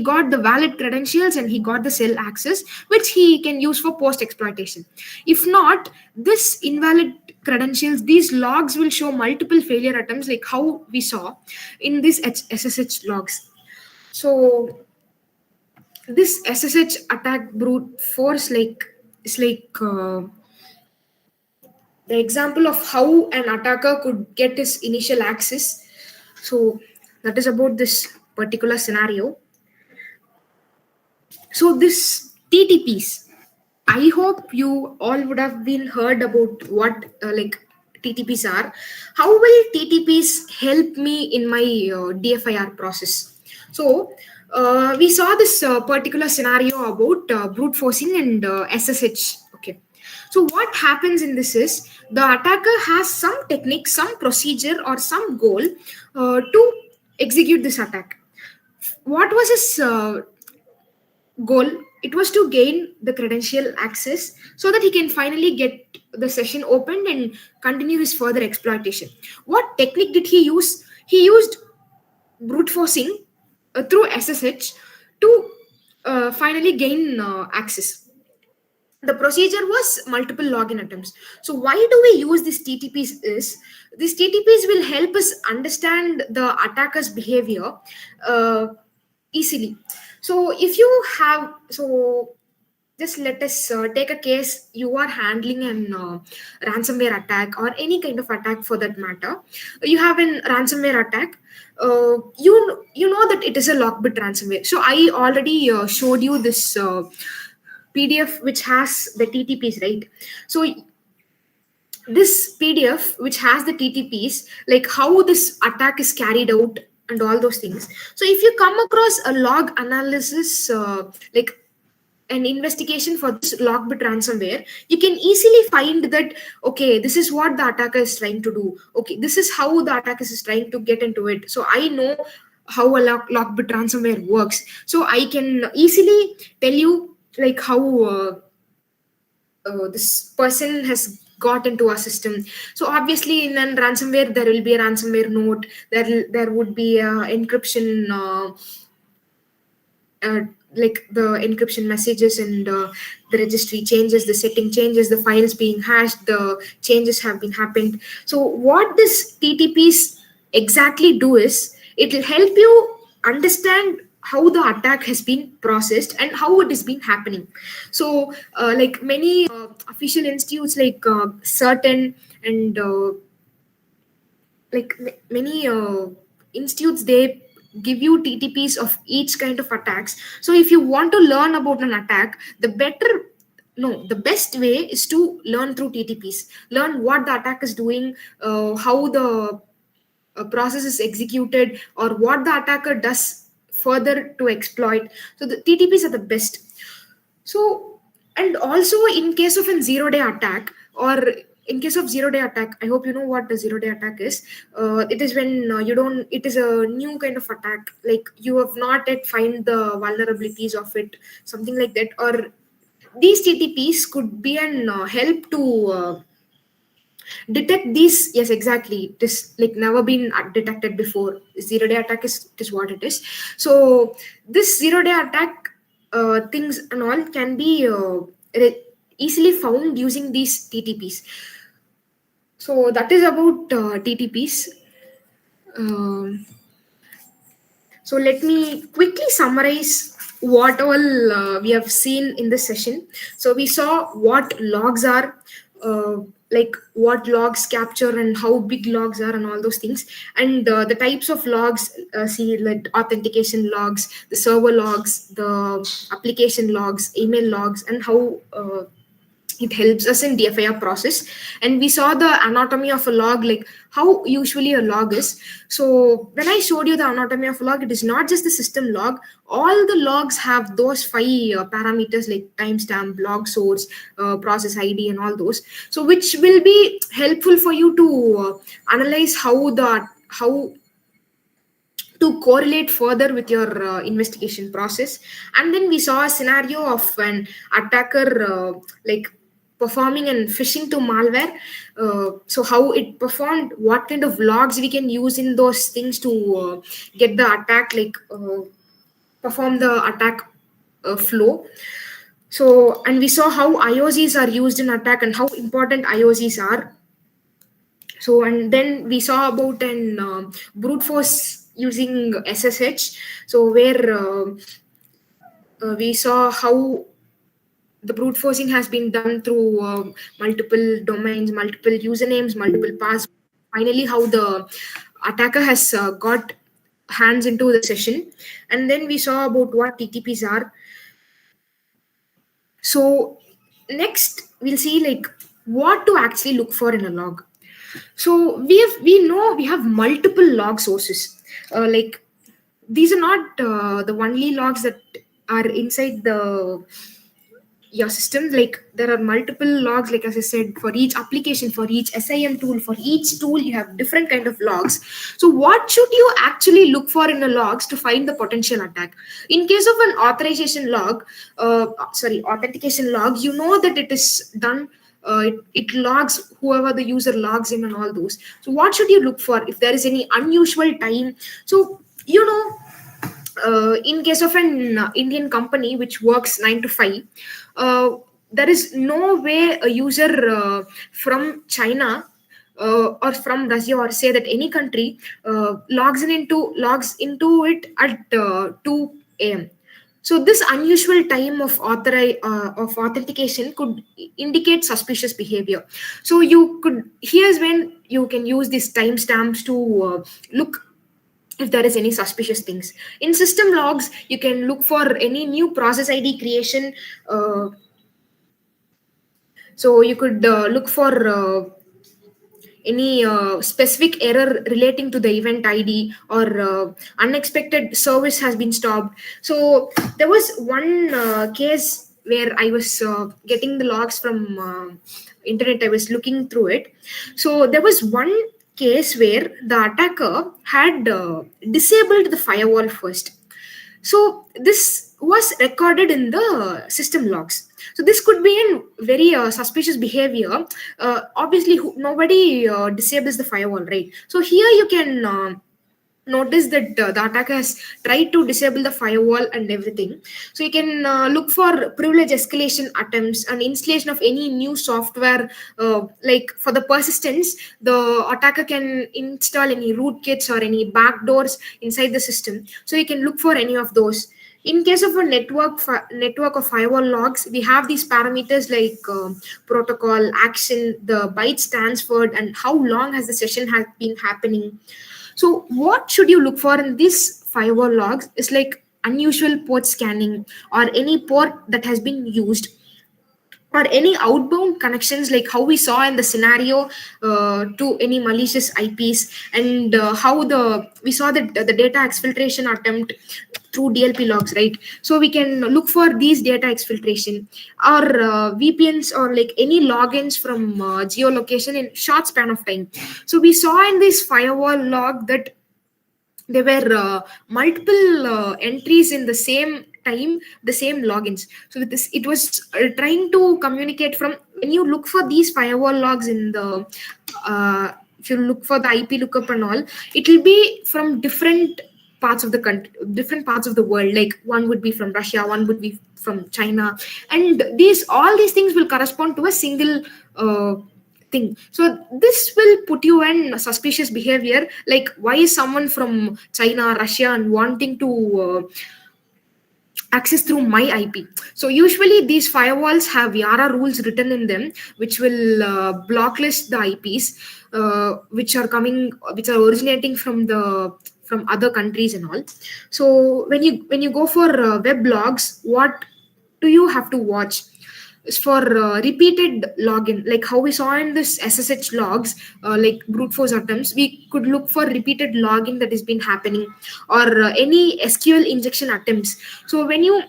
got the valid credentials and he got the cell access, which he can use for post exploitation. If not, this invalid credentials, these logs will show multiple failure attempts, like how we saw in these SSH logs. So this SSH attack brute force is like the example of how an attacker could get his initial access. So that is about this particular scenario. So this TTPs, I hope you all would have been heard about what like TTPs are. How will TTPs help me in my DFIR process? So we saw this particular scenario about brute forcing and SSH. Okay. So what happens in this is the attacker has some technique, some procedure, or some goal to execute this attack. What was his goal? It was to gain the credential access so that he can finally get the session opened and continue his further exploitation. What technique did he use? He used brute forcing through SSH to finally gain access. The procedure was multiple login attempts. So why do we use these TTPs is these TTPs will help us understand the attacker's behavior easily. So if you have just let us take a case. You are handling an ransomware attack or any kind of attack for that matter. You have an ransomware attack. You know that it is a lockbit ransomware. So I already showed you this PDF which has the TTPs, right? So this PDF which has the TTPs, like how this attack is carried out and all those things. So if you come across a log analysis, like an investigation for this lockbit ransomware, you can easily find that, okay, this is what the attacker is trying to do. Okay, this is how the attacker is trying to get into it. So I know how a lockbit ransomware works. So I can easily tell you like how this person has got into our system. So obviously in a ransomware there will be a ransomware note, there would be a encryption like the encryption messages and the registry changes, the setting changes, the files being hashed, the changes have been happened. So what this TTPs exactly do is it will help you understand how the attack has been processed and how it is been happening. So like many official institutes like certain and like many institutes, they give you TTPs of each kind of attacks. So if you want to learn about an attack, the best way is to learn through TTPs. Learn what the attack is doing, how the process is executed, or what the attacker does further to exploit. So the TTPs are the best. So, and also in case of a 0-day attack, or in case of 0-day attack, I hope you know what the 0-day attack is. It is when you don't, it is a new kind of attack, like you have not yet find the vulnerabilities of it, something like that. Or these TTPs could be an help to detect these. Yes, exactly, it is like never been detected before. 0-day attack is what it is. So this 0-day attack things and all can be easily found using these TTPs. So that is about TTPs. um, So let me quickly summarize what all we have seen in this session. So we saw what logs are, like what logs capture and how big logs are and all those things, and the types of logs. See, like authentication logs, the server logs, the application logs, email logs, and how it helps us in DFIR process. And we saw the anatomy of a log, like how usually a log is. So when I showed you the anatomy of a log, it is not just the system log. All the logs have those 5 parameters like timestamp, log source, process ID, and all those. So which will be helpful for you to analyze how to correlate further with your investigation process. And then we saw a scenario of an attacker like performing and phishing to malware. So how it performed, what kind of logs we can use in those things to get the attack, like perform the attack flow. So, and we saw how IOCs are used in attack and how important IOCs are. So, and then we saw about an brute force using SSH. So where we saw how the brute forcing has been done through multiple domains, multiple usernames, multiple passwords. Finally, how the attacker has got hands into the session. And then we saw about what TTPs are. So next we'll see like what to actually look for in a log. So we know we have multiple log sources. Like these are not the only logs that are inside the your system. Like there are multiple logs, like as I said, for each application, for each SIM tool, for each tool you have different kind of logs. So what should you actually look for in the logs to find the potential attack? In case of an authorization log, authentication log, you know that it is done, it logs whoever the user logs in and all those. So what should you look for if there is any unusual time? So you know, in case of an Indian company which works 9 to 5, there is no way a user from China or from Russia or say that any country logs into it at 2 a.m. So this unusual time of authentication could indicate suspicious behavior. So you could here's when you can use these timestamps to look if there is any suspicious things in system logs. You can look for any new process ID creation. So you could look for any specific error relating to the event ID, or unexpected service has been stopped. So there was one case where I was getting the logs from internet. I was looking through it. So there was one case where the attacker had disabled the firewall first. So this was recorded in the system logs. So this could be a very suspicious behavior. Obviously nobody disables the firewall, right? So here you can notice that the attacker has tried to disable the firewall and everything. So you can look for privilege escalation attempts and installation of any new software. Like for the persistence, the attacker can install any rootkits or any backdoors inside the system. So you can look for any of those. In case of a network of firewall logs, we have these parameters like protocol, action, the bytes transferred, and how long has the session has been happening. So what should you look for in these firewall logs is like unusual port scanning, or any port that has been used, or any outbound connections, like how we saw in the scenario to any malicious IPs, and how we saw that the data exfiltration attempt through DLP logs, right? So we can look for these data exfiltration, or VPNs, or like any logins from geolocation in short span of time. So we saw in this firewall log that there were multiple entries in the same time, the same logins. So with this, it was trying to communicate from when you look for these firewall logs in the if you look for the IP lookup and all, it will be from different parts of the country, different parts of the world. Like one would be from Russia, one would be from China, and all these things will correspond to a single thing. So this will put you in suspicious behavior, like why is someone from China, Russia, and wanting to access through my IP. So usually these firewalls have YARA rules written in them, which will blocklist the IPs which are originating from other countries and all. So when you go for web logs, what do you have to watch? Is for repeated login, like how we saw in this SSH logs, like brute force attempts, we could look for repeated login that has been happening, or any SQL injection attempts. So when you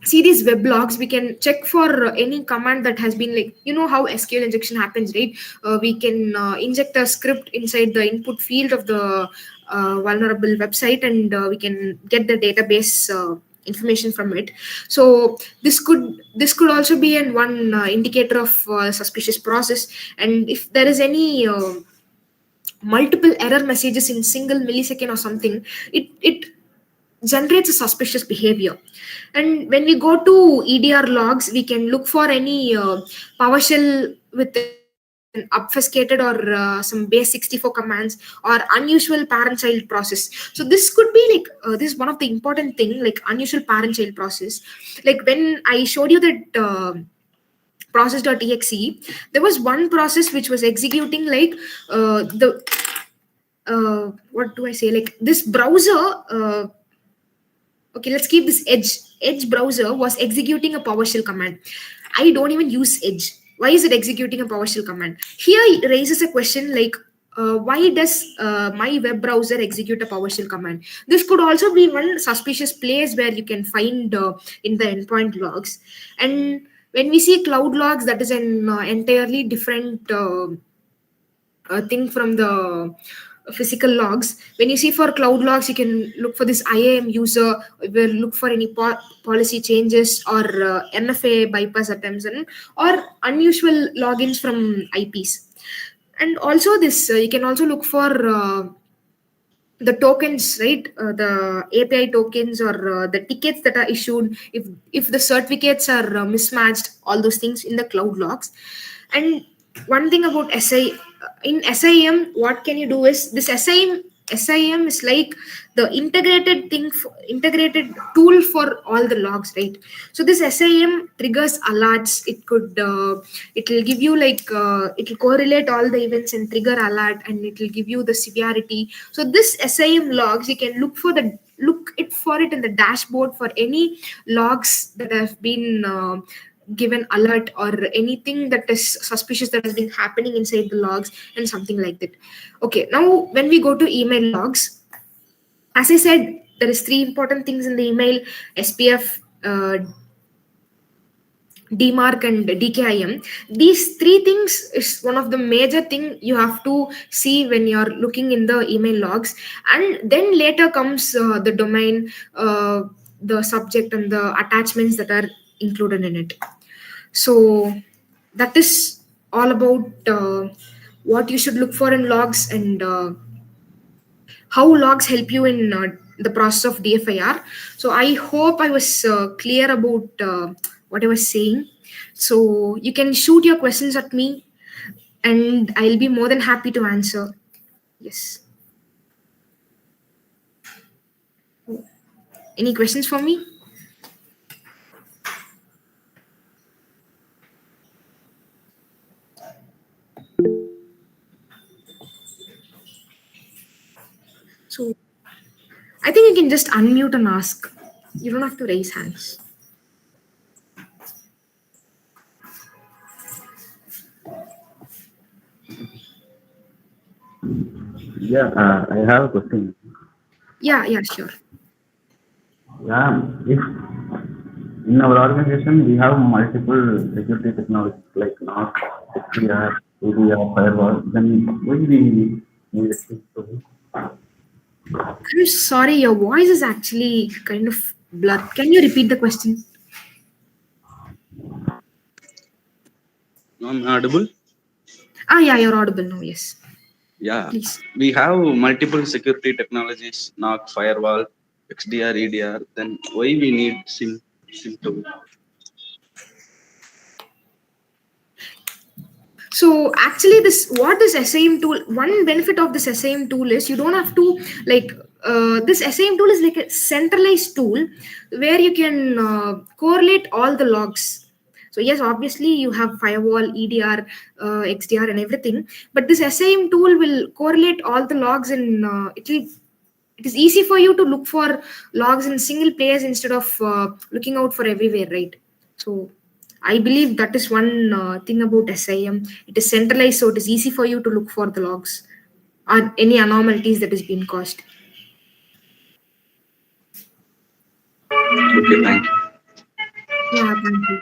see these web logs, we can check for any command that has been, like, how SQL injection happens, right? We can inject a script inside the input field of the vulnerable website, and we can get the database information from it. So this could also be an one indicator of suspicious process. And if there is any multiple error messages in single millisecond or something, it generates a suspicious behavior. And when we go to EDR logs, we can look for any PowerShell with an obfuscated, or some base 64 commands, or unusual parent-child process. So this could be like this is one of the important thing, like unusual parent-child process. Like when I showed you that process.exe, there was one process which was executing like the what do I say, like this browser. Okay, let's keep this edge browser was executing a PowerShell command. I don't even use edge. Why is it executing a PowerShell command? Here it raises a question like, why does my web browser execute a PowerShell command? This could also be one suspicious place where you can find in the endpoint logs. And when we see cloud logs, that is an entirely different thing from the physical logs. When you see for cloud logs, you can look for this IAM user, will look for any policy changes, or MFA bypass attempts, or unusual logins from IPs. And also this you can also look for the tokens, right? The API tokens, or the tickets that are issued, if the certificates are mismatched, all those things in the cloud logs. And one thing about in SIM, what can you do is this SIM SIM is like the integrated thing, integrated tool for all the logs, right? So this SIM triggers alerts. It will give you like it will correlate all the events and trigger alert, and it will give you the severity. So this SIM logs, you can look it for it in the dashboard for any logs that have been given alert, or anything that is suspicious that has been happening inside the logs and something like that. Okay, now when we go to email logs, as I said, there is three important things in the email: SPF, DMARC, and DKIM. These three things is one of the major thing you have to see when you're looking in the email logs. And then later comes the domain, the subject, and the attachments that are included in it. So that is all about what you should look for in logs, and how logs help you in the process of DFIR. So I hope I was clear about what I was saying. So you can shoot your questions at me, and I'll be more than happy to answer. Yes. Any questions for me? So I think you can just unmute and ask. You don't have to raise hands. Yeah, I have a question. Yeah, yeah, sure. Yeah, if in our organization we have multiple security technologies like NOC, XDR, ADR, firewall, then we need to. I'm sorry, your voice is actually kind of blurred. Can you repeat the question? I'm audible. Yeah, you're audible now. Yes, Yeah, please. we have multiple security technologies: NOC, firewall, XDR, EDR. Then why we need SIM tool? So actually, this SIM tool, one benefit of this SIM tool is you don't have to like this SIM tool is like a centralized tool where you can correlate all the logs. So yes, obviously you have firewall, EDR, XDR, and everything, but this SIM tool will correlate all the logs, and it is easy for you to look for logs in single place instead of looking out for everywhere, right? So I believe that is one thing about SIM. It is centralized, so it is easy for you to look for the logs or any anomalies that has been caused. Okay, thank you. Yeah, thank you.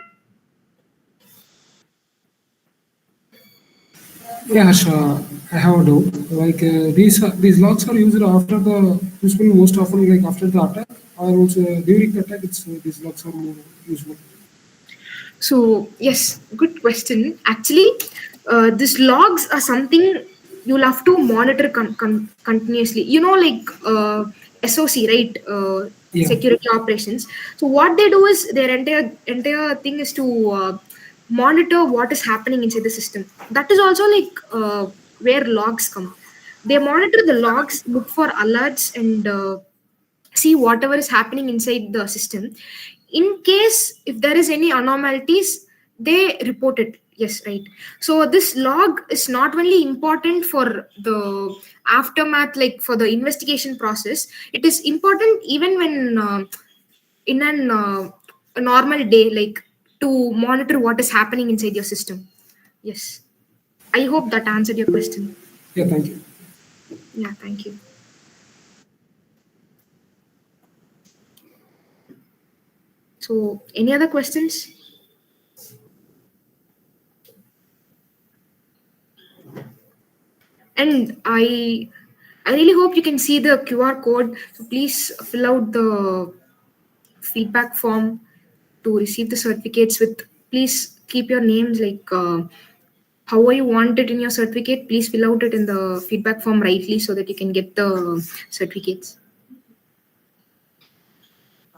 Yeah, sure. I have a doubt. Like these logs are used after the usually most often like after the attack, or also during the attack. It's these logs are more useful. So yes, good question. Actually, these logs are something you'll have to monitor continuously. You know, like SOC, right? Yeah. Security operations. So what they do is their entire thing is to monitor what is happening inside the system. That is also like where logs come. They monitor the logs, look for alerts, and see whatever is happening inside the system. In case if there is any anomalies, they report it. Yes, right. So this log is not only important for the aftermath, like for the investigation process. It is important even when in a normal day, like to monitor what is happening inside your system. Yes, I hope that answered your question. Yeah. Thank you. Yeah, thank you. So any other questions? And I really hope you can see the QR code. So please fill out the feedback form to receive the certificates. With please keep your names like how you want it in your certificate. Please fill out it in the feedback form rightly so that you can get the certificates.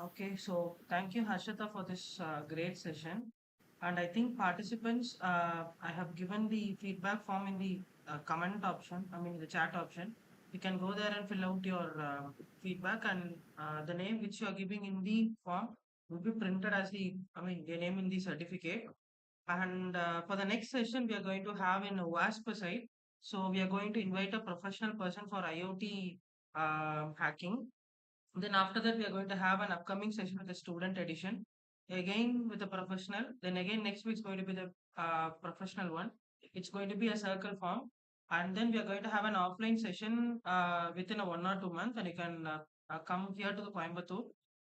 Okay, so thank you, Harshita, for this great session. And I think participants, I have given the feedback form in the comment option, I mean the chat option. You can go there and fill out your feedback, and the name which you are giving in the form will be printed as the name in the certificate. And for the next session, we are going to have in a WASP side. So we are going to invite a professional person for IoT hacking. Then after that, we are going to have an upcoming session with the student edition, again with a professional. Then again next week is going to be the professional one. It's going to be a circle form, and then we are going to have an offline session within a 1 or 2 months, and you can come here to the Coimbatore,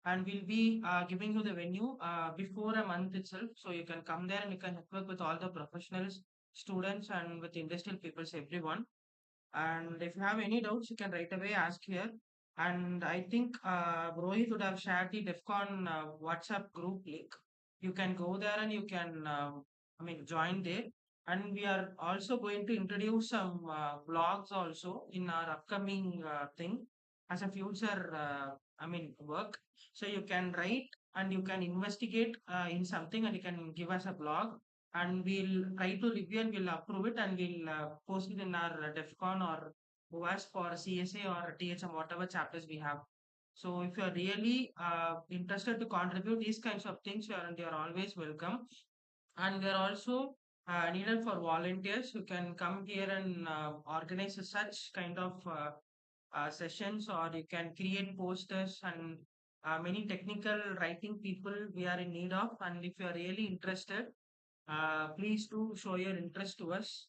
and we'll be giving you the venue before a month itself, so you can come there and you can network with all the professionals, students, and with industrial peoples, everyone. And if you have any doubts, you can right away ask here. And I think Rohit would have shared the Defcon WhatsApp group link. You can go there and you can, join there. And we are also going to introduce some blogs also in our upcoming thing as a future, work. So you can write and you can investigate in something and you can give us a blog, and we'll try to review and we'll approve it, and we'll post it in our DEFCON or OWASP or CSA or THM, whatever chapters we have. So if you're really interested to contribute these kinds of things, you're always welcome. And we're also needed for volunteers who can come here and organize such kind of sessions, or you can create posters and many technical writing people we are in need of. And if you are really interested, please do show your interest to us.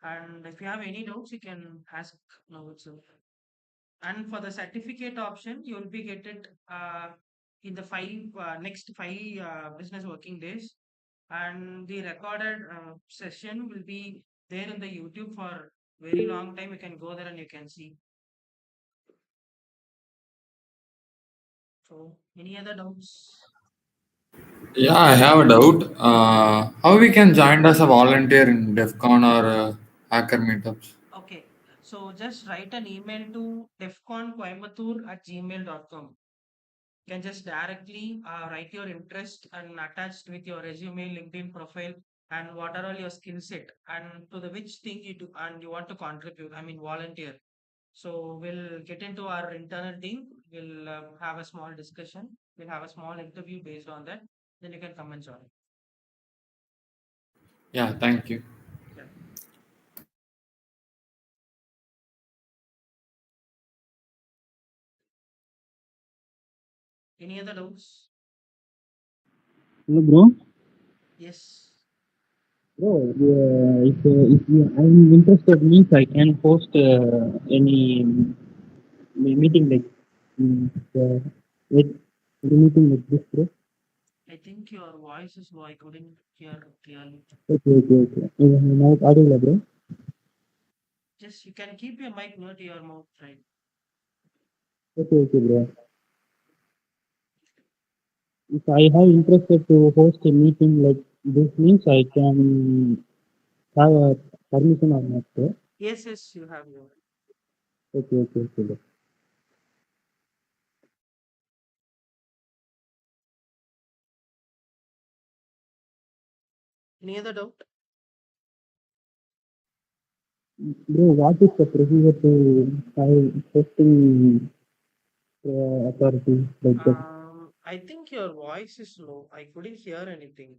And if you have any doubts, you can ask now itself. And for the certificate option, you will be get it in the next 5 business working days. And the recorded session will be there in the YouTube for very long time. You can go there and you can see. So, any other doubts? Yeah, I have a doubt. How we can join as a volunteer in DEFCON or hacker meetups? Okay. So just write an email to defconcoimbatore@gmail.com. You can just directly write your interest and attached with your resume, LinkedIn profile, and what are all your skill set, and to the which thing you do and you want to contribute, volunteer. So we'll get into our internal team. We'll have a small discussion. We'll have a small interview based on that. Then you can come and join. Yeah, thank you. Yeah. Any other doubts? Hello, bro. Yes. Bro, I'm interested, means I can host any meeting like with any meeting like this, bro. I think your voice is low. I couldn't hear clearly. Okay. Now it's audible, bro. Just you can keep your mic near to your mouth, right? Okay, bro. If I have interested to host a meeting like this, means I can have a permission or not, bro. Yes, you have your. Okay, bro. Any other doubt? Bro, what is the procedure to have hosting authority like that? I think your voice is low. I couldn't hear anything.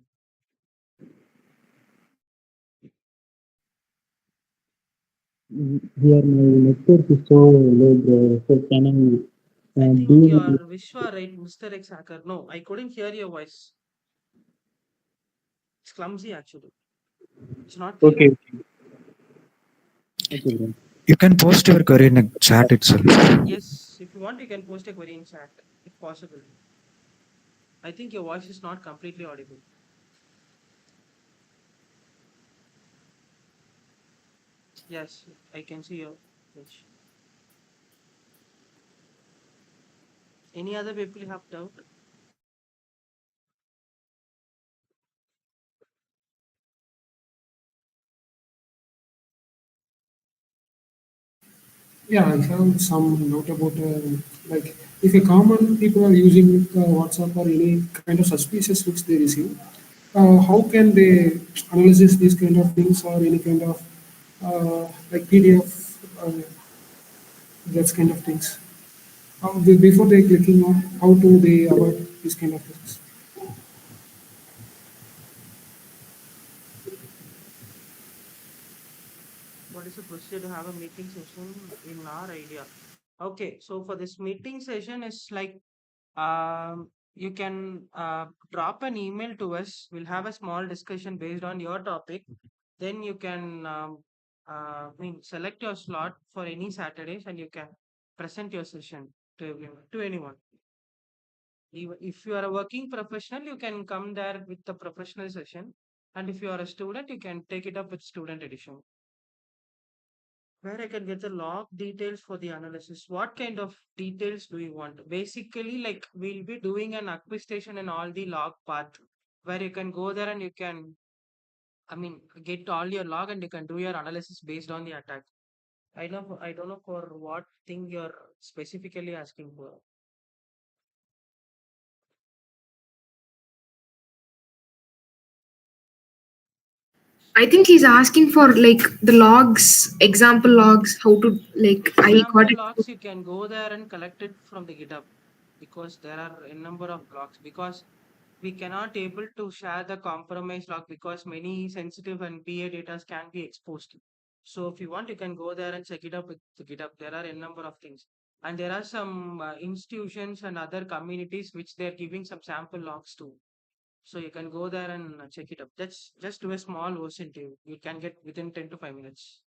Here my network is so low, bro. So can I I do think it? your Vishwa, right, Mr. X Hacker. No, I couldn't hear your voice. It's clumsy actually. It's not clear. Okay, bro. You can post your query in a chat itself. Yes, if you want, you can post a query in chat if possible. I think your voice is not completely audible. Yes, I can see your page. Any other people have doubt? Yeah, I have some note about like if a common people are using WhatsApp or any kind of suspicious which they receive, how can they analyze these kind of things or any kind of like PDF? That's kind of things. Before they clicking on, how to they avoid these kind of things. What is the procedure to have a meeting session in our idea? Okay, so for this meeting session is like you can drop an email to us. We'll have a small discussion based on your topic. Then you can select your slot for any Saturdays and you can present your session to everyone, to anyone. If you are a working professional, you can come there with the professional session. And if you are a student, you can take it up with student edition. Where I can get the log details for the analysis. What kind of details do you want? Basically, like we'll be doing an acquisition in all the log path where you can go there and you can, get all your log and you can do your analysis based on the attack. I don't know for what thing you're specifically asking for. I think he's asking for like the logs, example logs, how to like I got Example it. logs, you can go there and collect it from the GitHub because there are a number of logs. Because we cannot able to share the compromise log because many sensitive and PA data can be exposed. So if you want, you can go there and check it up with the GitHub. There are a number of things. And there are some institutions and other communities which they're giving some sample logs too. So you can go there and check it up. That's just do a small version to you. You can get within 10 to 5 minutes.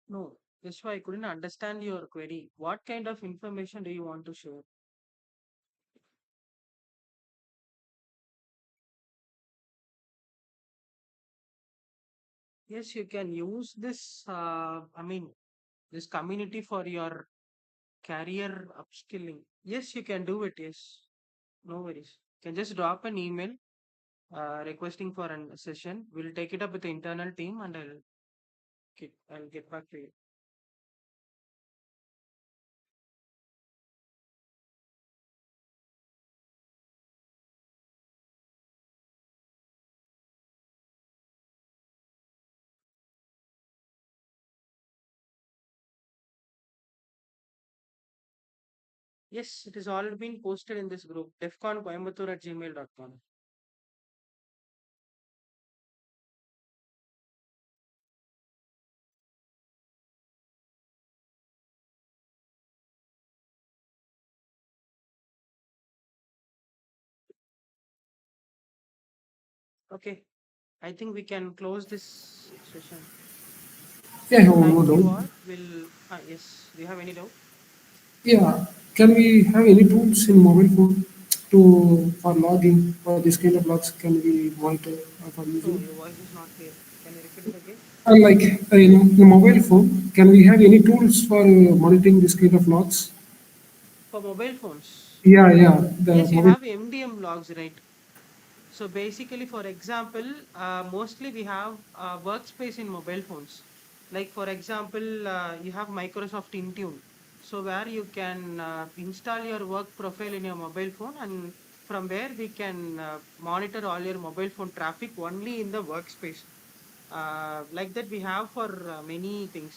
No, that's why I couldn't understand your query. What kind of information do you want to share? Yes, you can use this, this community for your career upskilling. Yes, you can do it. Yes, no worries. You can just drop an email requesting for a session. We'll take it up with the internal team and I'll get back to you. Yes, it has already been posted in this group, defconcoimbatore@gmail.com. Okay, I think we can close this session. Yeah, I have one more Thank you doubt. all. Yes, do you have any doubt? Yeah, can we have any tools in mobile phone to for logging or this kind of logs can we monitor for No, using? your voice is not clear. Can you repeat it again? Like in mobile phone, can we have any tools for monitoring this kind of logs? For mobile phones. Yeah, the Yes, you mobile. have MDM logs, right? So basically, for example, mostly we have workspace in mobile phones. Like for example, you have Microsoft Intune. So where you can install your work profile in your mobile phone, and from where we can monitor all your mobile phone traffic only in the workspace. Like that we have for many things.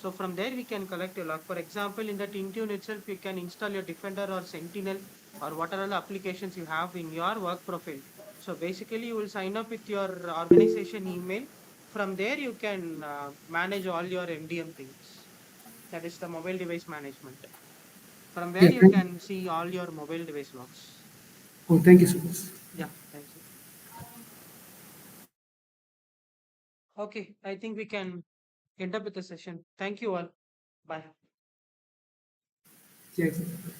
So from there we can collect a log. For example, in that Intune itself, you can install your Defender or Sentinel or whatever the applications you have in your work profile. So basically, you will sign up with your organization email. From there, you can manage all your MDM things. That is the mobile device management. From where Yeah, you can see all your mobile device logs. oh, thank you so much. Yeah, thank you. Okay, I think we can end up with the session. Thank you all. Bye. Yeah, exactly.